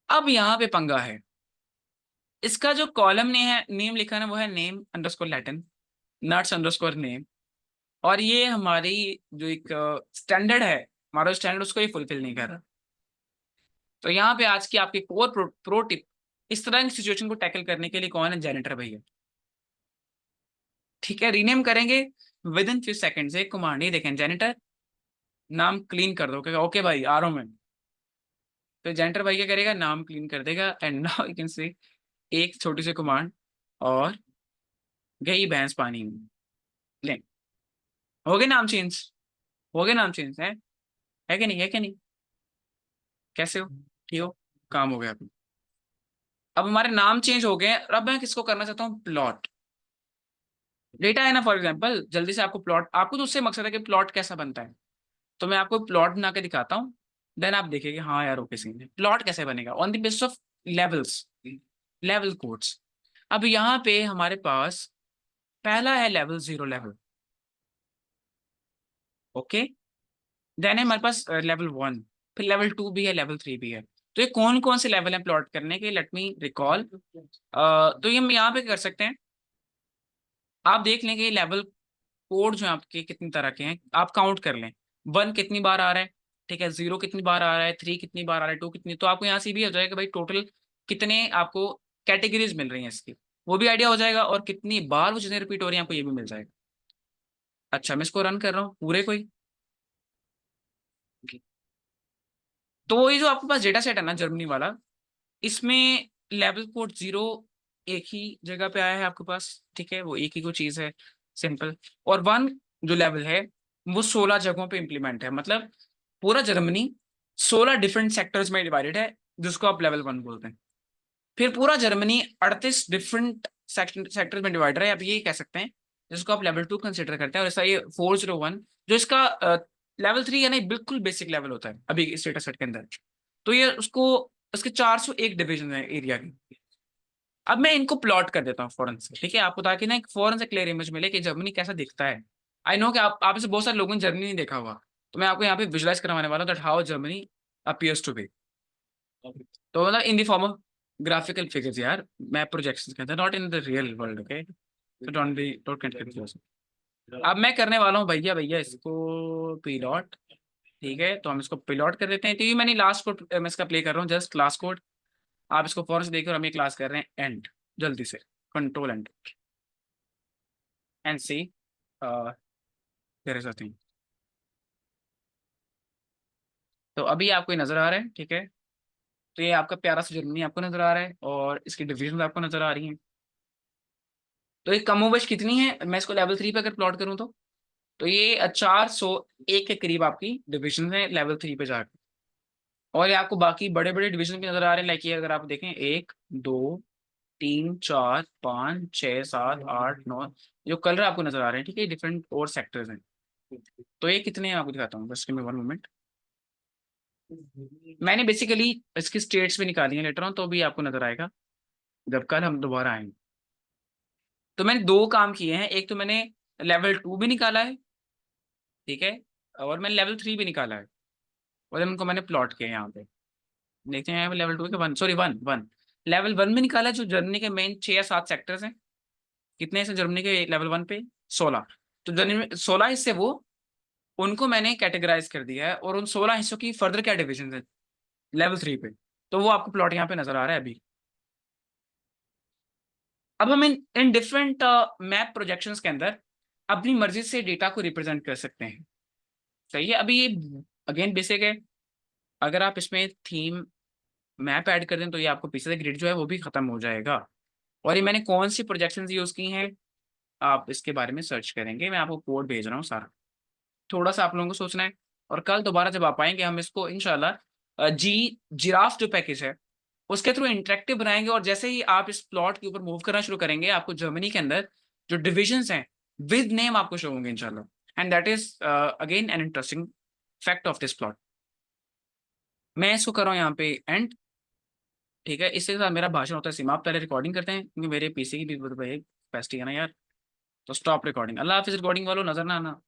अब यहाँ पे पंगा है, इसका जो कॉलम ने है नेम लिखा है ना, वो है name underscore Latin nuts underscore name. और ये हमारी जो एक स्टैंडर्ड है, हमारा स्टैंडर्ड उसको ये फुलफिल नहीं कर रहा। तो यहाँ पे आज की आपकी कोर प्रो टिप, इस तरह की सिचुएशन को टैकल करने के लिए कौन है, जेनिटर भैया, ठीक है। रीनेम करेंगे विद इन फ्यू सेकेंड्स, एक कमांड ये देखें, जेनिटर नाम क्लीन कर दो, ओके भाई आ रहा हूं मैं। तो जेनिटर भाई क्या करेगा, नाम क्लीन कर देगा। And now you can say एक छोटी सी कमांड और गई भैंस पानी में। ले, हो गए नाम चेंज, हो गए नाम चेंज, है कि नहीं, है कि नहीं, कैसे हो, ठीक हो, काम हो गया अभी। अब हमारे नाम चेंज हो गए। अब मैं किसको करना चाहता हूँ, प्लॉट डेटा है ना, फॉर एग्जांपल जल्दी से आपको प्लॉट, आपको तो उससे मकसद है कि प्लॉट कैसा बनता है, तो मैं आपको प्लॉट बना के दिखाता हूँ। देन आप देखिए हाँ यार ओके सीन है। प्लॉट कैसे बनेगा, on the basis of levels, level codes. अब यहाँ पे हमारे पास पहला है लेवल 0 लेवल, ओके। देन है हमारे पास लेवल 1, फिर लेवल 2 भी है, लेवल 3 भी है। तो ये कौन कौन से लेवल है प्लॉट करने के, लेट मी रिकॉल। तो ये हम यहाँ पे कर सकते हैं। आप देख लें कि लेवल कोड जो आपके कितनी तरह के हैं, आप काउंट कर लें। 1 कितनी बार आ रहा है, ठीक है, 0 कितनी बार आ रहा है, 3 कितनी बार आ रहा है, 2 कितनी, तो आपको यहाँ से भी हो जाएगा भाई टोटल कितने आपको कैटेगरीज मिल रही हैं इसकी, वो भी आइडिया हो जाएगा, और कितनी बार वो चीजें रिपीट हो रही हैं आपको ये भी मिल जाएगा। अच्छा मैं इसको रन कर रहा हूँ पूरे को ही। तो ये जो आपके पास डेटा सेट है ना जर्मनी वाला, इसमें लेवल कोड 0 एक ही जगह पे आया है आपके पास, ठीक है, वो एक ही को चीज है, सिंपल। और 1 जो लेवल है वो 16 जगहों पे इंप्लीमेंट है, मतलब पूरा जर्मनी 16 डिफरेंट सेक्टर्स में डिवाइडेड है, जिसको आप लेवल 1 बोलते हैं। फिर पूरा जर्मनी 38 डिफरेंट सेक्टर्स में डिवाइडेड है, आप ये कह सकते हैं, जिसको आप लेवल 2 कंसिडर करते हैं। और ऐसा ये 401 जो इसका लेवल 3 है ना, बिल्कुल बेसिक लेवल होता है अभी इस डेटा सेट के अंदर। तो ये उसको, उसके 401 डिवीजन है एरिया की। अब मैं इनको प्लॉट कर देता हूँ फौरन से, ठीक है, आपको, ताकि ना एक फौरन से क्लियर इमेज मिले कि जर्मनी कैसा दिखता है। आई नो कि आप में से बहुत सारे लोगों ने जर्मनी नहीं देखा हुआ, तो मैं आपको यहाँ पे विजुलाइज करवाने वाला हूँ that how Germany appears to be. तो मतलब in the form of graphical figures यार, मैप प्रोजेक्शंस के अंदर, not in the real world, okay. So don't get confuse. अब मैं करने वाला हूँ भैया भैया इसको पिलॉट, ठीक है, तो हम इसको पिलॉट कर देते हैं। तो ये मैंने लास्ट कोड मैं इसका प्ले कर रहा हूँ, जस्ट क्लास कोड, आप इसको फौरन से देखिए। और हम ये क्लास कर रहे हैं एंड, जल्दी से control and C there is a thing. तो अभी आपको ये नजर आ रहा है, ठीक है, तो ये आपका प्यारा सा जर्मनी आपको नजर आ रहा है और इसकी डिविजन आपको नजर आ रही हैं। तो ये कमोबेश कितनी है, मैं इसको लेवल 3 पे अगर प्लॉट करूँ तो ये 401 के करीब आपकी डिविजन है लेवल 3 पे जाकर। और ये आपको बाकी बड़े बड़े डिवीजन भी नजर आ रहे हैं, लाइक ये अगर आप देखें 1 2 3 4 5 6 7 8 9, जो कलर आपको नजर आ रहे हैं, ठीक है, डिफरेंट और सेक्टर्स हैं। तो ये कितने हैं आपको दिखाता हूँ, बस गिव मी वन मोमेंट। मैंने बेसिकली इसकी स्टेट्स भी निकाली हैं लेटर ऑन, तो भी आपको नजर आएगा जब कल हम दोबारा आएंगे। तो मैंने दो काम किए हैं, एक तो मैंने लेवल 2 भी निकाला है, ठीक है, और मैंने लेवल 3 भी निकाला है, और उनको मैंने प्लॉट किया है यहाँ पे। देखते हैं लेवल 2 के 1, सॉरी 1 लेवल 1 में निकाला, जो जर्मनी के मेन 6 या 7 सेक्टर्स हैं। कितने हैं जर्मनी के लेवल 1 पे? 16। तो जर्मनी में 16 हिस्से, वो उनको मैंने कैटेगराइज कर दिया है, और उन 16 हिस्सों की फर्दर क्या डिविजन है लेवल 3 पे, तो वो आपको प्लॉट यहाँ पे नजर आ रहा है अभी। अब हम इन डिफरेंट मैप प्रोजेक्शंस के अंदर अपनी मर्जी से डेटा को रिप्रेजेंट कर सकते हैं। सही है, अभी ये अगेन बेसिक है। अगर आप इसमें थीम मैप ऐड कर दें तो ये आपको पीछे से ग्रिड जो है वो भी खत्म हो जाएगा। और ये मैंने कौन सी प्रोजेक्शंस यूज की हैं, आप इसके बारे में सर्च करेंगे, मैं आपको कोड भेज रहा हूँ सारा। थोड़ा सा आप लोगों को सोचना है, और कल दोबारा जब आप आएंगे हम इसको इंशाल्लाह जिराफ जो पैकेज है उसके थ्रू इंटरेक्टिव बनाएंगे। और जैसे ही आप इस प्लॉट के ऊपर मूव करना शुरू करेंगे, आपको जर्मनी के अंदर जो डिविजन्स हैं विद नेम आपको शो होंगे इंशाल्लाह। And that is again an interesting fact of this plot. मैं इसको कर रहा हूँ यहाँ पे एंड, ठीक है, इसके साथ मेरा भाषण होता है समाप्त। पहले रिकॉर्डिंग करते हैं क्योंकि मेरे पीसी की भी कैपेसिटी है ना यार। तो स्टॉप रिकॉर्डिंग। अल्लाह हाफिज। रिकॉर्डिंग वालों नजर ना आना।